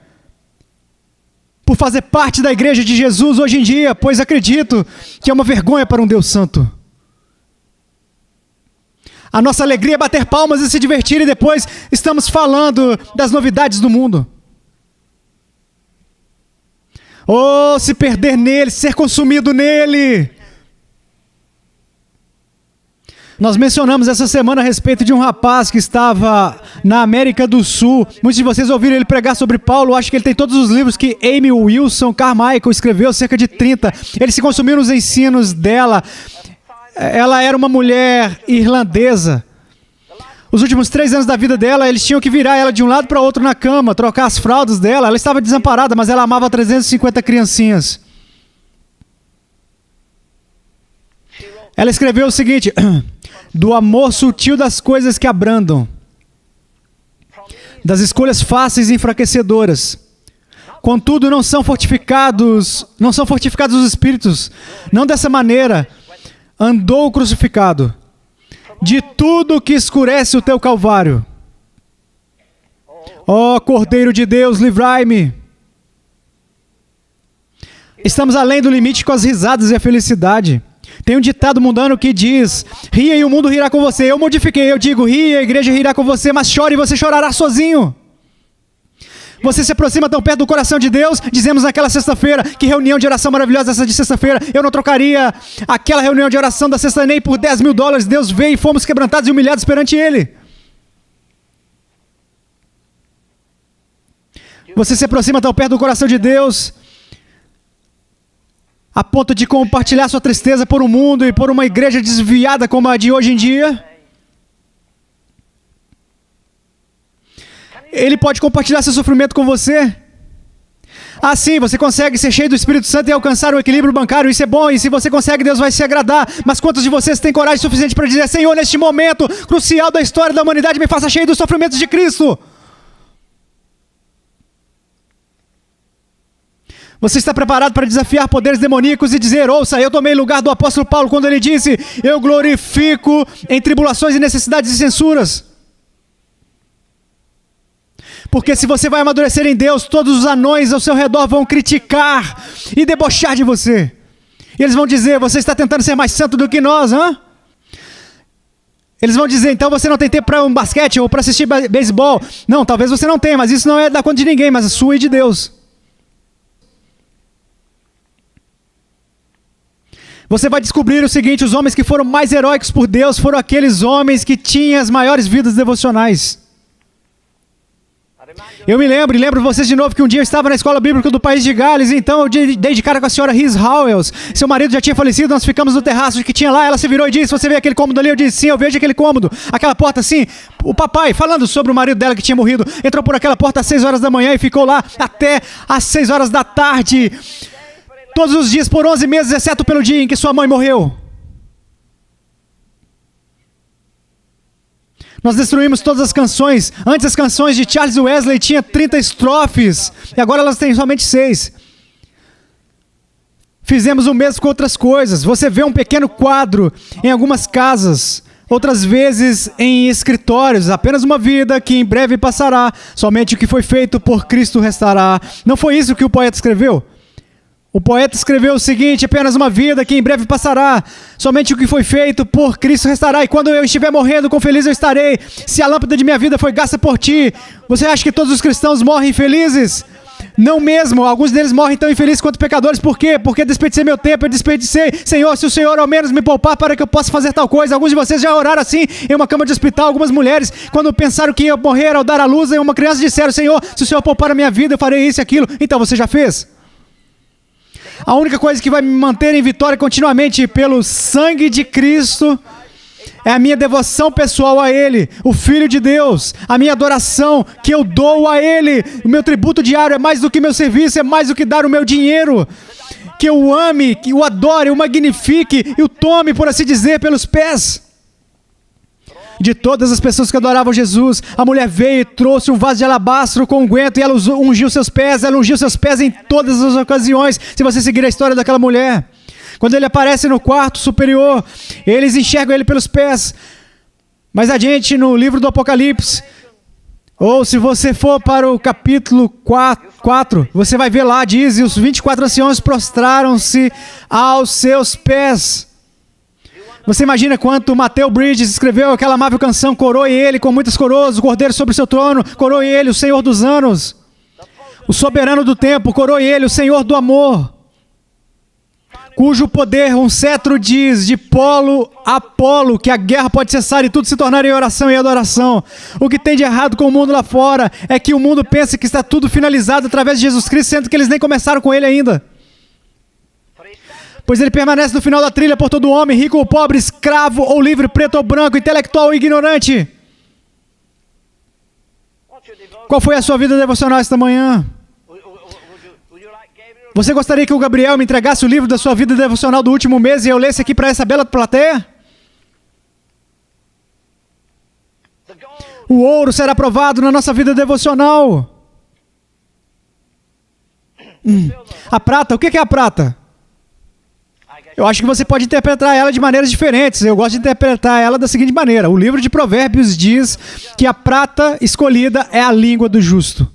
por fazer parte da igreja de Jesus hoje em dia, pois acredito que é uma vergonha para um Deus santo. A nossa alegria é bater palmas e se divertir e depois estamos falando das novidades do mundo. Oh, se perder nele, ser consumido nele. Nós mencionamos essa semana a respeito de um rapaz que estava na América do Sul. Muitos de vocês ouviram ele pregar sobre Paulo. Acho que ele tem todos os livros que Amy Wilson Carmichael escreveu, cerca de 30. Ele se consumiu nos ensinos dela. Ela era uma mulher irlandesa. Os últimos 3 anos da vida dela, eles tinham que virar ela de um lado para o outro na cama, trocar as fraldas dela. Ela estava desamparada, mas ela amava 350 criancinhas. Ela escreveu o seguinte: do amor sutil das coisas que abrandam, das escolhas fáceis e enfraquecedoras. Contudo, não são fortificados os espíritos. Não dessa maneira andou o crucificado. De tudo que escurece o teu calvário. Ó Cordeiro de Deus, livrai-me. Estamos além do limite com as risadas e a felicidade. Tem um ditado mundano que diz: ria e o mundo rirá com você. Eu modifiquei, eu digo: ria e a igreja rirá com você, mas chore e você chorará sozinho. Você se aproxima tão perto do coração de Deus. Dizemos naquela sexta-feira, que reunião de oração maravilhosa essa de sexta-feira. Eu não trocaria aquela reunião de oração da sexta nem por $10.000. Deus veio e fomos quebrantados e humilhados perante Ele. Você se aproxima tão perto do coração de Deus a ponto de compartilhar sua tristeza por um mundo e por uma igreja desviada como a de hoje em dia. Ele pode compartilhar seu sofrimento com você. Assim, você consegue ser cheio do Espírito Santo e alcançar o equilíbrio bancário. Isso é bom, e se você consegue, Deus vai se agradar. Mas quantos de vocês têm coragem suficiente para dizer: Senhor, neste momento crucial da história da humanidade, me faça cheio dos sofrimentos de Cristo? Você está preparado para desafiar poderes demoníacos e dizer: ouça, eu tomei lugar do apóstolo Paulo quando ele disse: eu glorifico em tribulações e necessidades e censuras. Porque se você vai amadurecer em Deus, todos os anões ao seu redor vão criticar e debochar de você. E eles vão dizer, você está tentando ser mais santo do que nós, hã? Eles vão dizer, então você não tem tempo para um basquete ou para assistir beisebol. Não, talvez você não tenha, mas isso não é da conta de ninguém, mas a sua e de Deus. Você vai descobrir o seguinte, os homens que foram mais heróicos por Deus foram aqueles homens que tinham as maiores vidas devocionais. Eu me lembro vocês de novo que um dia eu estava na escola bíblica do país de Gales, então eu dei de cara com a senhora Rhys Howells. Seu marido já tinha falecido, nós ficamos no terraço que tinha lá, ela se virou e disse, você vê aquele cômodo ali? Eu disse, sim, eu vejo aquele cômodo, aquela porta assim. O papai, falando sobre o marido dela que tinha morrido, entrou por aquela porta às 6 horas da manhã e ficou lá até às 6 horas da tarde. Todos os dias por 11 meses, exceto pelo dia em que sua mãe morreu. Nós destruímos todas as canções. Antes as canções de Charles Wesley tinham 30 estrofes. E agora elas têm somente 6. Fizemos o mesmo com outras coisas. Você vê um pequeno quadro em algumas casas. Outras vezes em escritórios. Apenas uma vida que em breve passará. Somente o que foi feito por Cristo restará. Não foi isso que o poeta escreveu? O poeta escreveu o seguinte, apenas uma vida que em breve passará, somente o que foi feito por Cristo restará, e quando eu estiver morrendo, quão feliz eu estarei, se a lâmpada de minha vida foi gasta por ti. Você acha que todos os cristãos morrem felizes? Não mesmo, alguns deles morrem tão infelizes quanto pecadores. Por quê? Porque desperdicei meu tempo, eu desperdicei. Senhor, se o Senhor ao menos me poupar para que eu possa fazer tal coisa. Alguns de vocês já oraram assim em uma cama de hospital. Algumas mulheres, quando pensaram que ia morrer ao dar à luz em uma criança, disseram, Senhor, se o Senhor poupar a minha vida, eu farei isso e aquilo. Então você já fez? A única coisa que vai me manter em vitória continuamente pelo sangue de Cristo é a minha devoção pessoal a Ele, o Filho de Deus, a minha adoração que eu dou a Ele. O meu tributo diário é mais do que meu serviço, é mais do que dar o meu dinheiro. Que eu o ame, que o adore, o magnifique e o tome, por assim dizer, pelos pés. De todas as pessoas que adoravam Jesus, a mulher veio e trouxe um vaso de alabastro com unguento e ela ungiu seus pés, em todas as ocasiões. Se você seguir a história daquela mulher, quando ele aparece no quarto superior, eles enxergam ele pelos pés. Mais adiante no livro do Apocalipse, ou se você for para o capítulo 4, você vai ver lá, diz, e os 24 anciãos prostraram-se aos seus pés. Você imagina quanto Matthew Bridges escreveu aquela amável canção, coroe ele com muitas coroas, o cordeiro sobre o seu trono, coroe ele, o Senhor dos anos, o soberano do tempo, coroe ele, o Senhor do amor, cujo poder um cetro diz de polo a polo, que a guerra pode cessar e tudo se tornar em oração e adoração. O que tem de errado com o mundo lá fora é que o mundo pensa que está tudo finalizado através de Jesus Cristo, sendo que eles nem começaram com ele ainda. Pois ele permanece no final da trilha por todo homem, rico ou pobre, escravo ou livre, preto ou branco, intelectual ou ignorante. Qual foi a sua vida devocional esta manhã? Você gostaria que o Gabriel me entregasse o livro da sua vida devocional do último mês e eu lesse aqui para essa bela plateia? O ouro será provado na nossa vida devocional. A prata, o que é a prata? Eu acho que você pode interpretar ela de maneiras diferentes. Eu gosto de interpretar ela da seguinte maneira. O livro de Provérbios diz que a prata escolhida é a língua do justo.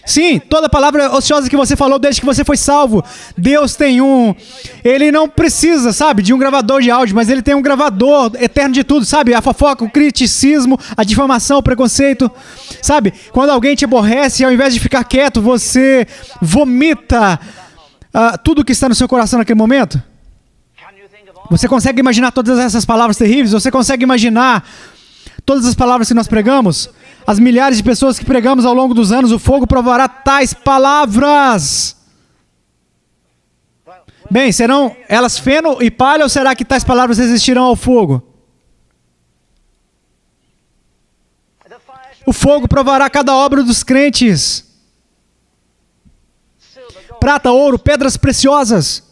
Sim, toda palavra ociosa que você falou desde que você foi salvo. Deus tem Ele não precisa, sabe, de um gravador de áudio, mas Ele tem um gravador eterno de tudo, sabe? A fofoca, o criticismo, a difamação, o preconceito. Sabe? Quando alguém te aborrece, ao invés de ficar quieto, você vomita tudo que está no seu coração naquele momento? Você consegue imaginar todas essas palavras terríveis? Você consegue imaginar todas as palavras que nós pregamos? As milhares de pessoas que pregamos ao longo dos anos, o fogo provará tais palavras. Bem, serão elas feno e palha ou será que tais palavras resistirão ao fogo? O fogo provará cada obra dos crentes. Prata, ouro, pedras preciosas.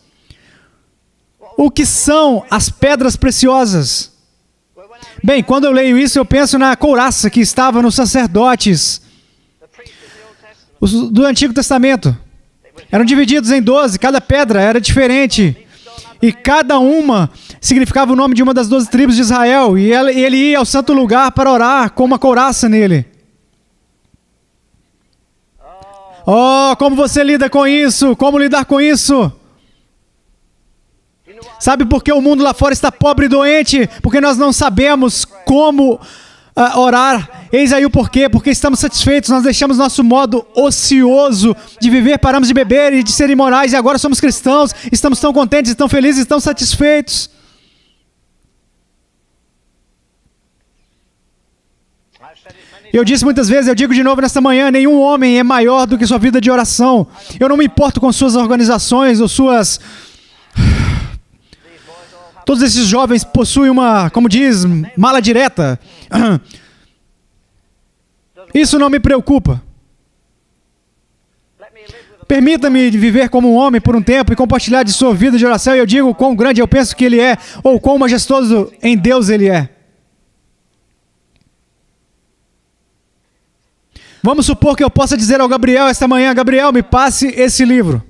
O que são as pedras preciosas? Bem, quando eu leio isso, eu penso na couraça que estava nos sacerdotes do Antigo Testamento. Eram divididos em 12, cada pedra era diferente. E cada uma significava o nome de uma das 12 tribos de Israel. E ele ia ao santo lugar para orar com uma couraça nele. Oh, como você lida com isso? Como lidar com isso? Sabe por que o mundo lá fora está pobre e doente? Porque nós não sabemos como orar. Eis aí o porquê. Porque estamos satisfeitos. Nós deixamos nosso modo ocioso de viver, paramos de beber e de ser imorais. E agora somos cristãos. Estamos tão contentes, tão felizes, tão satisfeitos. Eu disse muitas vezes, eu digo de novo nesta manhã, nenhum homem é maior do que sua vida de oração. Eu não me importo com suas organizações ou suas... Todos esses jovens possuem uma, como diz, mala direta. Isso não me preocupa. Permita-me viver como um homem por um tempo e compartilhar de sua vida de oração. E eu digo quão grande eu penso que ele é, ou quão majestoso em Deus ele é. Vamos supor que eu possa dizer ao Gabriel esta manhã: Gabriel, me passe esse livro.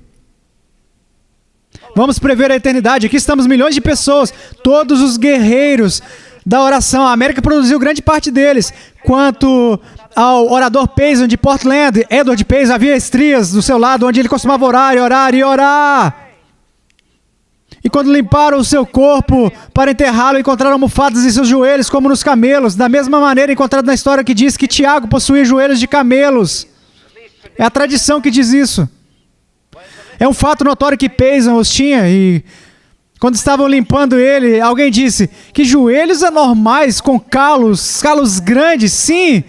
Vamos prever a eternidade. Aqui estamos milhões de pessoas, todos os guerreiros da oração. A América produziu grande parte deles. Quanto ao orador Payson de Portland, Edward Payson, havia estrias do seu lado onde ele costumava orar e orar e orar. E quando limparam o seu corpo para enterrá-lo, encontraram almofadas em seus joelhos, como nos camelos. Da mesma maneira encontrado na história que diz que Tiago possuía joelhos de camelos. É a tradição que diz isso. É um fato notório que Payson os tinha. E quando estavam limpando ele, alguém disse: que joelhos anormais com calos grandes. Sim,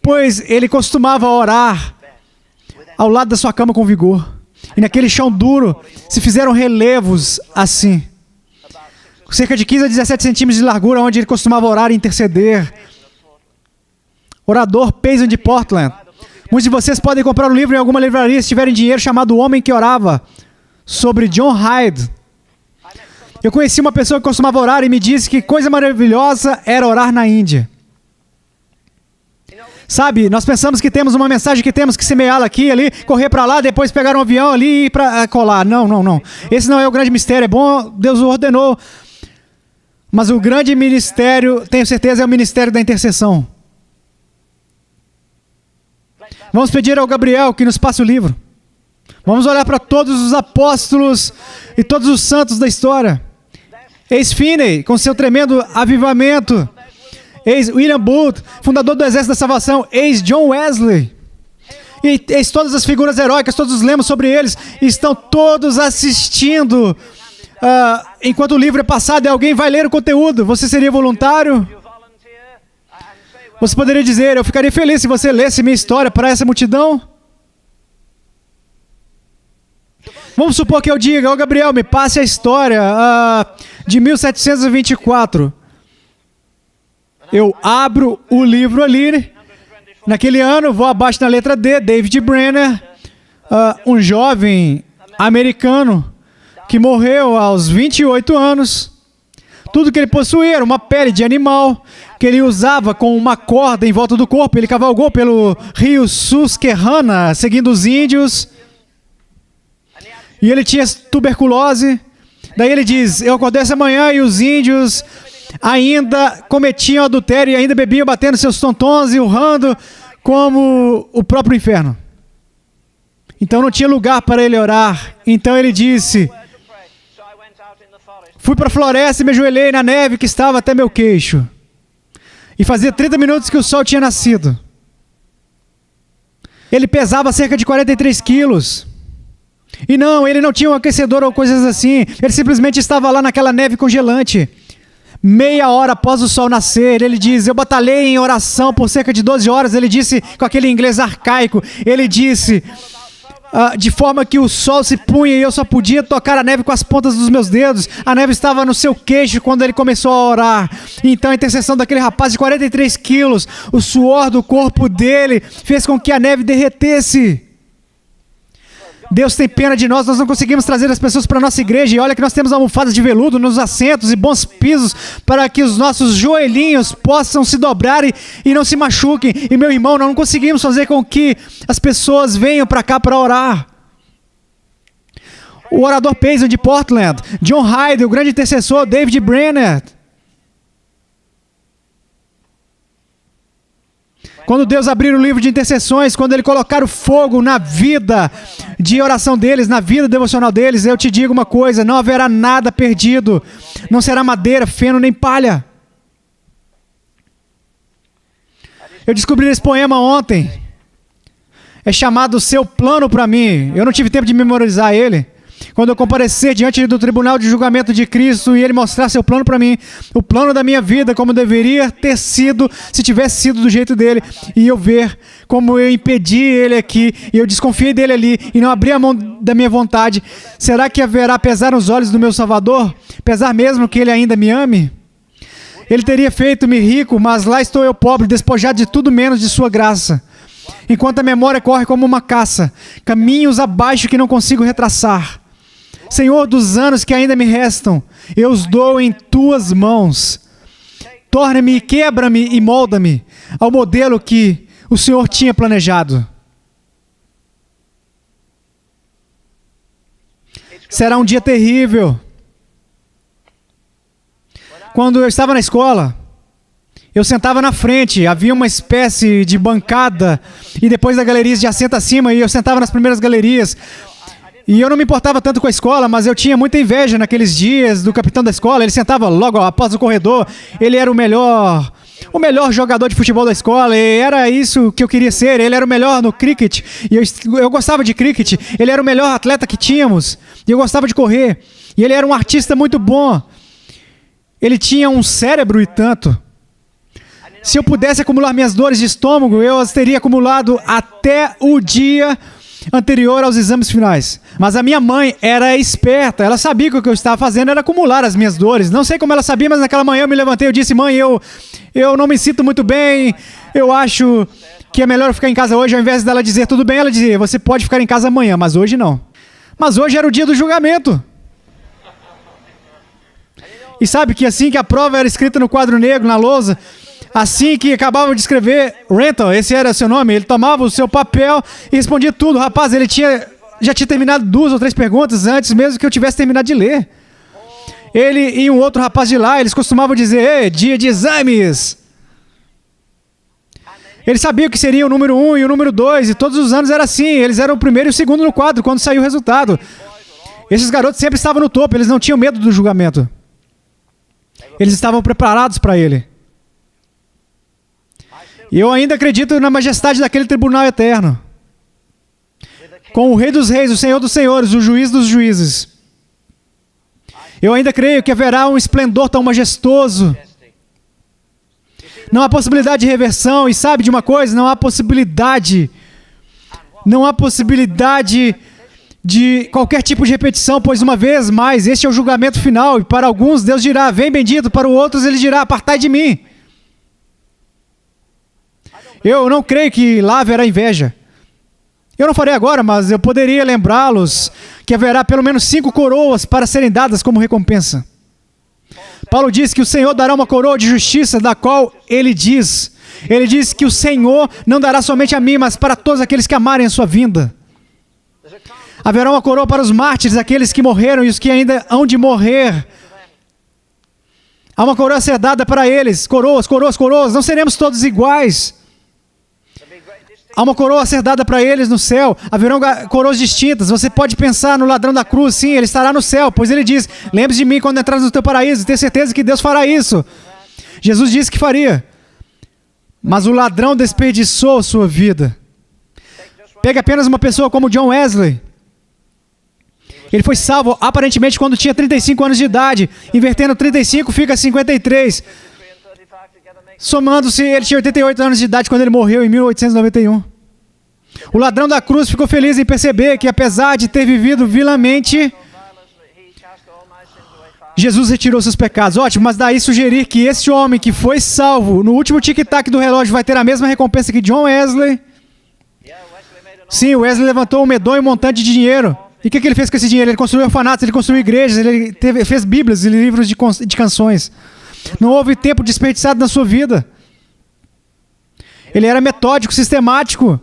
pois ele costumava orar ao lado da sua cama com vigor. E naquele chão duro se fizeram relevos assim, cerca de 15 a 17 centímetros de largura, onde ele costumava orar e interceder. Orador Payson de Portland. Muitos de vocês podem comprar um livro em alguma livraria se tiverem dinheiro, chamado O Homem que Orava, sobre John Hyde. Eu conheci uma pessoa que costumava orar e me disse que coisa maravilhosa era orar na Índia. Sabe, nós pensamos que temos uma mensagem que temos que semeá-la aqui, ali, correr para lá, depois pegar um avião ali e ir para colar. Não, não, não. Esse não é o grande mistério. É bom, Deus o ordenou. Mas o grande ministério, tenho certeza, é o ministério da intercessão. Vamos pedir ao Gabriel que nos passe o livro. Vamos olhar para todos os apóstolos e todos os santos da história. Eis Finney, com seu tremendo avivamento. Eis William Booth, fundador do Exército da Salvação. Eis John Wesley. E eis todas as figuras heróicas, todos lemos sobre eles. E estão todos assistindo. Enquanto o livro é passado e alguém vai ler o conteúdo. Você seria voluntário? Você poderia dizer: eu ficaria feliz se você lesse minha história para essa multidão? Vamos supor que eu diga: ô Gabriel, me passe a história de 1724. Eu abro o livro ali. Naquele ano, vou abaixo na letra D, David Brenner, um jovem americano que morreu aos 28 anos. Tudo que ele possuía era uma pele de animal que ele usava com uma corda em volta do corpo. Ele cavalgou pelo rio Susquehanna, seguindo os índios. E ele tinha tuberculose. Daí ele diz: eu acordei essa manhã e os índios ainda cometiam adultério e ainda bebiam, batendo seus tontons e urrando como o próprio inferno. Então não tinha lugar para ele orar. Então ele disse: fui para a floresta e me ajoelhei na neve que estava até meu queixo. E fazia 30 minutos que o sol tinha nascido. Ele pesava cerca de 43 quilos. E não, ele não tinha um aquecedor ou coisas assim. Ele simplesmente estava lá naquela neve congelante. Meia hora após o sol nascer, ele diz: eu batalhei em oração por cerca de 12 horas. Ele disse com aquele inglês arcaico, ele disse, de forma que o sol se punha e eu só podia tocar a neve com as pontas dos meus dedos. A neve estava no seu queixo quando ele começou a orar. Então a intercessão daquele rapaz de 43 quilos, o suor do corpo dele, fez com que a neve derretesse. Deus tem pena de nós não conseguimos trazer as pessoas para a nossa igreja. E olha que nós temos almofadas de veludo nos assentos e bons pisos para que os nossos joelhinhos possam se dobrar e não se machuquem. E meu irmão, nós não conseguimos fazer com que as pessoas venham para cá para orar. O orador Payson de Portland, John Hyde, o grande intercessor David Brenner. Quando Deus abrir o livro de intercessões, quando Ele colocar o fogo na vida de oração deles, na vida devocional deles, eu te digo uma coisa, não haverá nada perdido. Não será madeira, feno nem palha. Eu descobri esse poema ontem. É chamado Seu Plano para Mim. Eu não tive tempo de memorizar ele. Quando eu comparecer diante do tribunal de julgamento de Cristo e Ele mostrar seu plano para mim, o plano da minha vida, como deveria ter sido, se tivesse sido do jeito dele, e eu ver como eu impedi Ele aqui, e eu desconfiei dele ali, e não abri a mão da minha vontade, será que haverá pesar nos olhos do meu Salvador? Pesar mesmo que Ele ainda me ame? Ele teria feito-me rico, mas lá estou eu pobre, despojado de tudo menos de sua graça. Enquanto a memória corre como uma caça, caminhos abaixo que não consigo retraçar. Senhor dos anos que ainda me restam, eu os dou em tuas mãos. Torna-me, quebra-me e molda-me ao modelo que o Senhor tinha planejado. Será um dia terrível. Quando eu estava na escola, eu sentava na frente, havia uma espécie de bancada, e depois da galeria de assento acima, e eu sentava nas primeiras galerias. E eu não me importava tanto com a escola, mas eu tinha muita inveja naqueles dias do capitão da escola. Ele sentava logo após o corredor, ele era o melhor jogador de futebol da escola, e era isso que eu queria ser. Ele era o melhor no cricket, e eu gostava de cricket. Ele era o melhor atleta que tínhamos, e eu gostava de correr. E ele era um artista muito bom. Ele tinha um cérebro e tanto. Se eu pudesse acumular minhas dores de estômago, eu as teria acumulado até o dia anterior aos exames finais. Mas a minha mãe era esperta, ela sabia que o que eu estava fazendo era acumular as minhas dores. Não sei como ela sabia, mas naquela manhã eu me levantei e disse: mãe, eu não me sinto muito bem, eu acho que é melhor eu ficar em casa hoje. Ao invés dela dizer tudo bem, ela dizia: você pode ficar em casa amanhã, mas hoje não. Mas hoje era o dia do julgamento. E sabe que assim que a prova era escrita no quadro negro, na lousa, assim que acabava de escrever, Renton, esse era seu nome, ele tomava o seu papel e respondia tudo. Rapaz, ele já tinha terminado 2 ou 3 perguntas antes mesmo que eu tivesse terminado de ler. Ele e um outro rapaz de lá, eles costumavam dizer: dia de exames. Ele sabia que seria o número 1 e o número 2, e todos os anos era assim, eles eram o primeiro e o segundo no quadro quando saiu o resultado. Esses garotos sempre estavam no topo, eles não tinham medo do julgamento. Eles estavam preparados para ele. E eu ainda acredito na majestade daquele tribunal eterno. Com o Rei dos Reis, o Senhor dos Senhores, o Juiz dos Juízes. Eu ainda creio que haverá um esplendor tão majestoso. Não há possibilidade de reversão. E sabe de uma coisa? Não há possibilidade de qualquer tipo de repetição, pois uma vez mais, este é o julgamento final. E para alguns Deus dirá: vem bendito. Para outros Ele dirá: apartai de mim. Eu não creio que lá haverá inveja. Eu não farei agora, mas eu poderia lembrá-los que haverá pelo menos 5 coroas para serem dadas como recompensa. Paulo diz que o Senhor dará uma coroa de justiça, da qual Ele diz que o Senhor não dará somente a mim, mas para todos aqueles que amarem a sua vinda. Haverá uma coroa para os mártires, aqueles que morreram e os que ainda hão de morrer. Há uma coroa a ser dada para eles. Coroas, coroas, coroas. Não seremos todos iguais. Há uma coroa a ser dada para eles no céu. Haverão coroas distintas. Você pode pensar no ladrão da cruz. Sim, ele estará no céu, pois ele diz: lembre-se de mim quando entrares no teu paraíso. Tenha certeza que Deus fará isso. Jesus disse que faria. Mas o ladrão desperdiçou sua vida. Pega apenas uma pessoa como John Wesley. Ele foi salvo aparentemente quando tinha 35 anos de idade. Invertendo 35 fica 53. Somando-se, ele tinha 88 anos de idade quando ele morreu em 1891. O ladrão da cruz ficou feliz em perceber que, apesar de ter vivido vilamente, Jesus retirou seus pecados. Ótimo, mas daí sugerir que esse homem que foi salvo no último tic-tac do relógio vai ter a mesma recompensa que John Wesley? Sim, Wesley levantou um medonho montante de dinheiro. E o que ele fez com esse dinheiro? Ele construiu orfanatos, ele construiu igrejas, ele fez bíblias e livros de canções. Não houve tempo desperdiçado na sua vida. Ele era metódico, sistemático.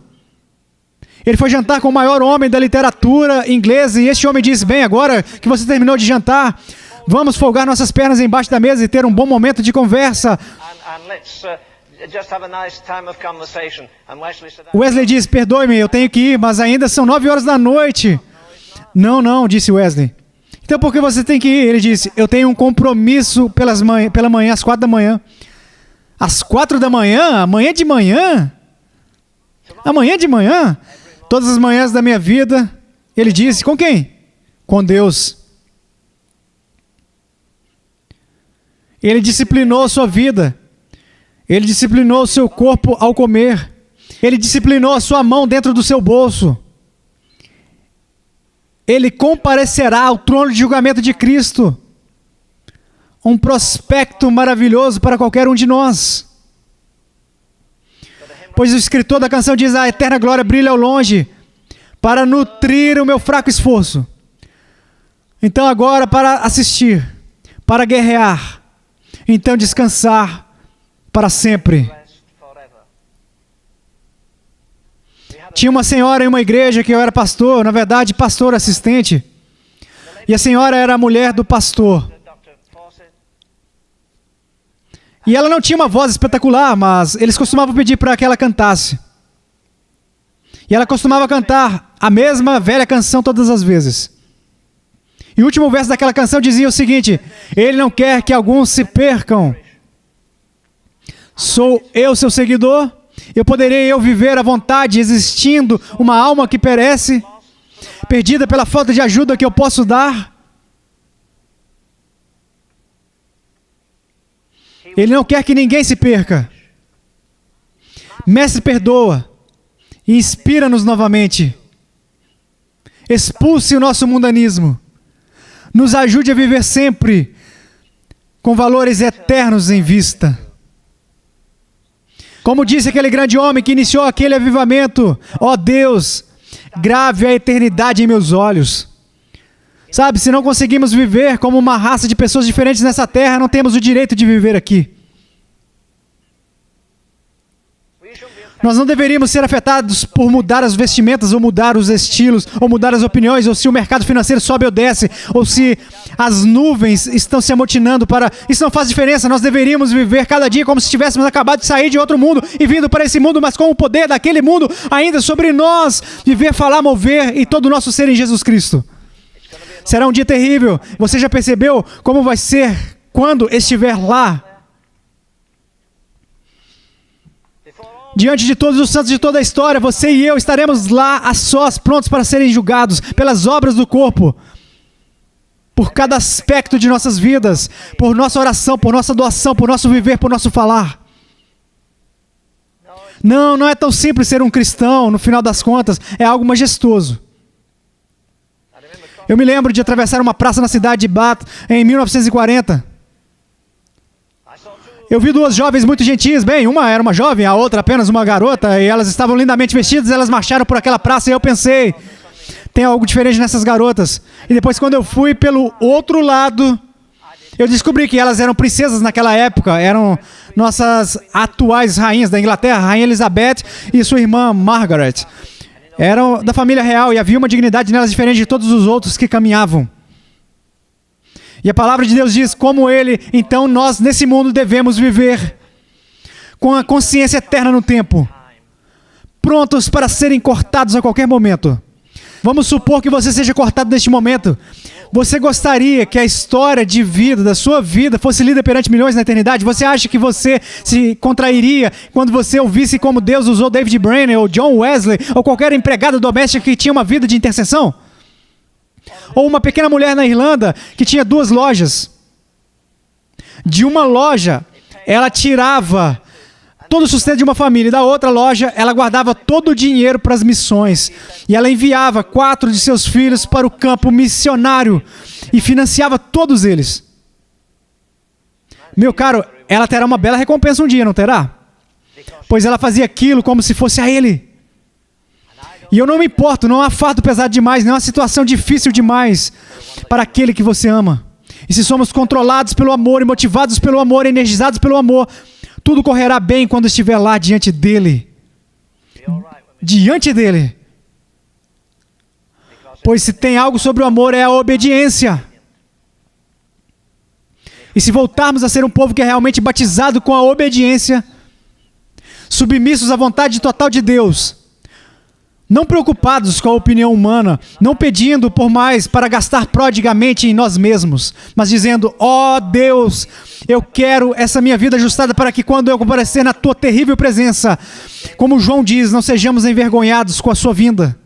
Ele foi jantar com o maior homem da literatura inglesa e este homem disse: bem, agora que você terminou de jantar, vamos folgar nossas pernas embaixo da mesa e ter um bom momento de conversa. Wesley disse: perdoe-me, eu tenho que ir, mas ainda são 9 horas da noite. Não, não, disse Wesley. Então por que você tem que ir? Ele disse: eu tenho um compromisso pela manhã, às 4 da manhã. Às 4 da manhã? Amanhã de manhã? Amanhã de manhã? Todas as manhãs da minha vida. Ele disse: com quem? Com Deus. Ele disciplinou a sua vida. Ele disciplinou o seu corpo ao comer. Ele disciplinou a sua mão dentro do seu bolso. Ele comparecerá ao trono de julgamento de Cristo. Um prospecto maravilhoso para qualquer um de nós. Pois o escritor da canção diz: a eterna glória brilha ao longe, para nutrir o meu fraco esforço. Então agora para assistir, para guerrear, então descansar para sempre. Tinha uma senhora em uma igreja que eu era pastor, na verdade pastor assistente, e a senhora era a mulher do pastor. E ela não tinha uma voz espetacular, mas eles costumavam pedir para que ela cantasse. E ela costumava cantar a mesma velha canção todas as vezes. E o último verso daquela canção dizia o seguinte: Ele não quer que alguns se percam. Sou eu seu seguidor? Poderei viver à vontade, existindo uma alma que perece, perdida pela falta de ajuda que eu posso dar? Ele não quer que ninguém se perca. Mestre, perdoa e inspira-nos novamente. Expulse o nosso mundanismo. Nos ajude a viver sempre com valores eternos em vista. Como disse aquele grande homem que iniciou aquele avivamento: ó Deus, grave a eternidade em meus olhos. Sabe, se não conseguimos viver como uma raça de pessoas diferentes nessa terra, não temos o direito de viver aqui. Nós não deveríamos ser afetados por mudar as vestimentas, ou mudar os estilos, ou mudar as opiniões, ou se o mercado financeiro sobe ou desce, ou se as nuvens estão se amotinando para... Isso não faz diferença. Nós deveríamos viver cada dia como se tivéssemos acabado de sair de outro mundo e vindo para esse mundo, mas com o poder daquele mundo ainda sobre nós, viver, falar, mover e todo o nosso ser em Jesus Cristo. Será um dia terrível. Você já percebeu como vai ser quando estiver lá? Diante de todos os santos de toda a história, você e eu estaremos lá a sós, prontos para serem julgados pelas obras do corpo, por cada aspecto de nossas vidas, por nossa oração, por nossa doação, por nosso viver, por nosso falar. Não é tão simples ser um cristão, no final das contas, é algo majestoso. Eu me lembro de atravessar uma praça na cidade de Bath em 1940. Eu vi 2 jovens muito gentis. Bem, uma era uma jovem, a outra apenas uma garota, e elas estavam lindamente vestidas, elas marcharam por aquela praça e eu pensei, tem algo diferente nessas garotas. E depois, quando eu fui pelo outro lado, eu descobri que elas eram princesas naquela época, eram nossas atuais rainhas da Inglaterra, a Rainha Elizabeth e sua irmã Margaret. Eram da família real e havia uma dignidade nelas diferente de todos os outros que caminhavam. E a palavra de Deus diz como ele, então nós nesse mundo devemos viver com a consciência eterna no tempo, prontos para serem cortados a qualquer momento. Vamos supor que você seja cortado neste momento. Você gostaria que a história de vida, da sua vida, fosse lida perante milhões na eternidade? Você acha que você se contrairia quando você ouvisse como Deus usou David Brainerd ou John Wesley ou qualquer empregada doméstica que tinha uma vida de intercessão? Ou uma pequena mulher na Irlanda que tinha 2 lojas. De uma loja, ela tirava todo o sustento de uma família. E da outra loja, ela guardava todo o dinheiro para as missões. E ela enviava 4 de seus filhos para o campo missionário. E financiava todos eles. Meu caro, ela terá uma bela recompensa um dia, não terá? Pois ela fazia aquilo como se fosse a ele. E eu não me importo, não há fardo pesado demais, não há situação difícil demais para aquele que você ama. E se somos controlados pelo amor, e motivados pelo amor, energizados pelo amor, tudo correrá bem quando estiver lá diante dele. Diante dele. Pois se tem algo sobre o amor, é a obediência. E se voltarmos a ser um povo que é realmente batizado com a obediência, submissos à vontade total de Deus, não preocupados com a opinião humana, não pedindo por mais para gastar prodigamente em nós mesmos, mas dizendo: ó Deus, eu quero essa minha vida ajustada para que quando eu comparecer na tua terrível presença, como João diz, não sejamos envergonhados com a sua vinda.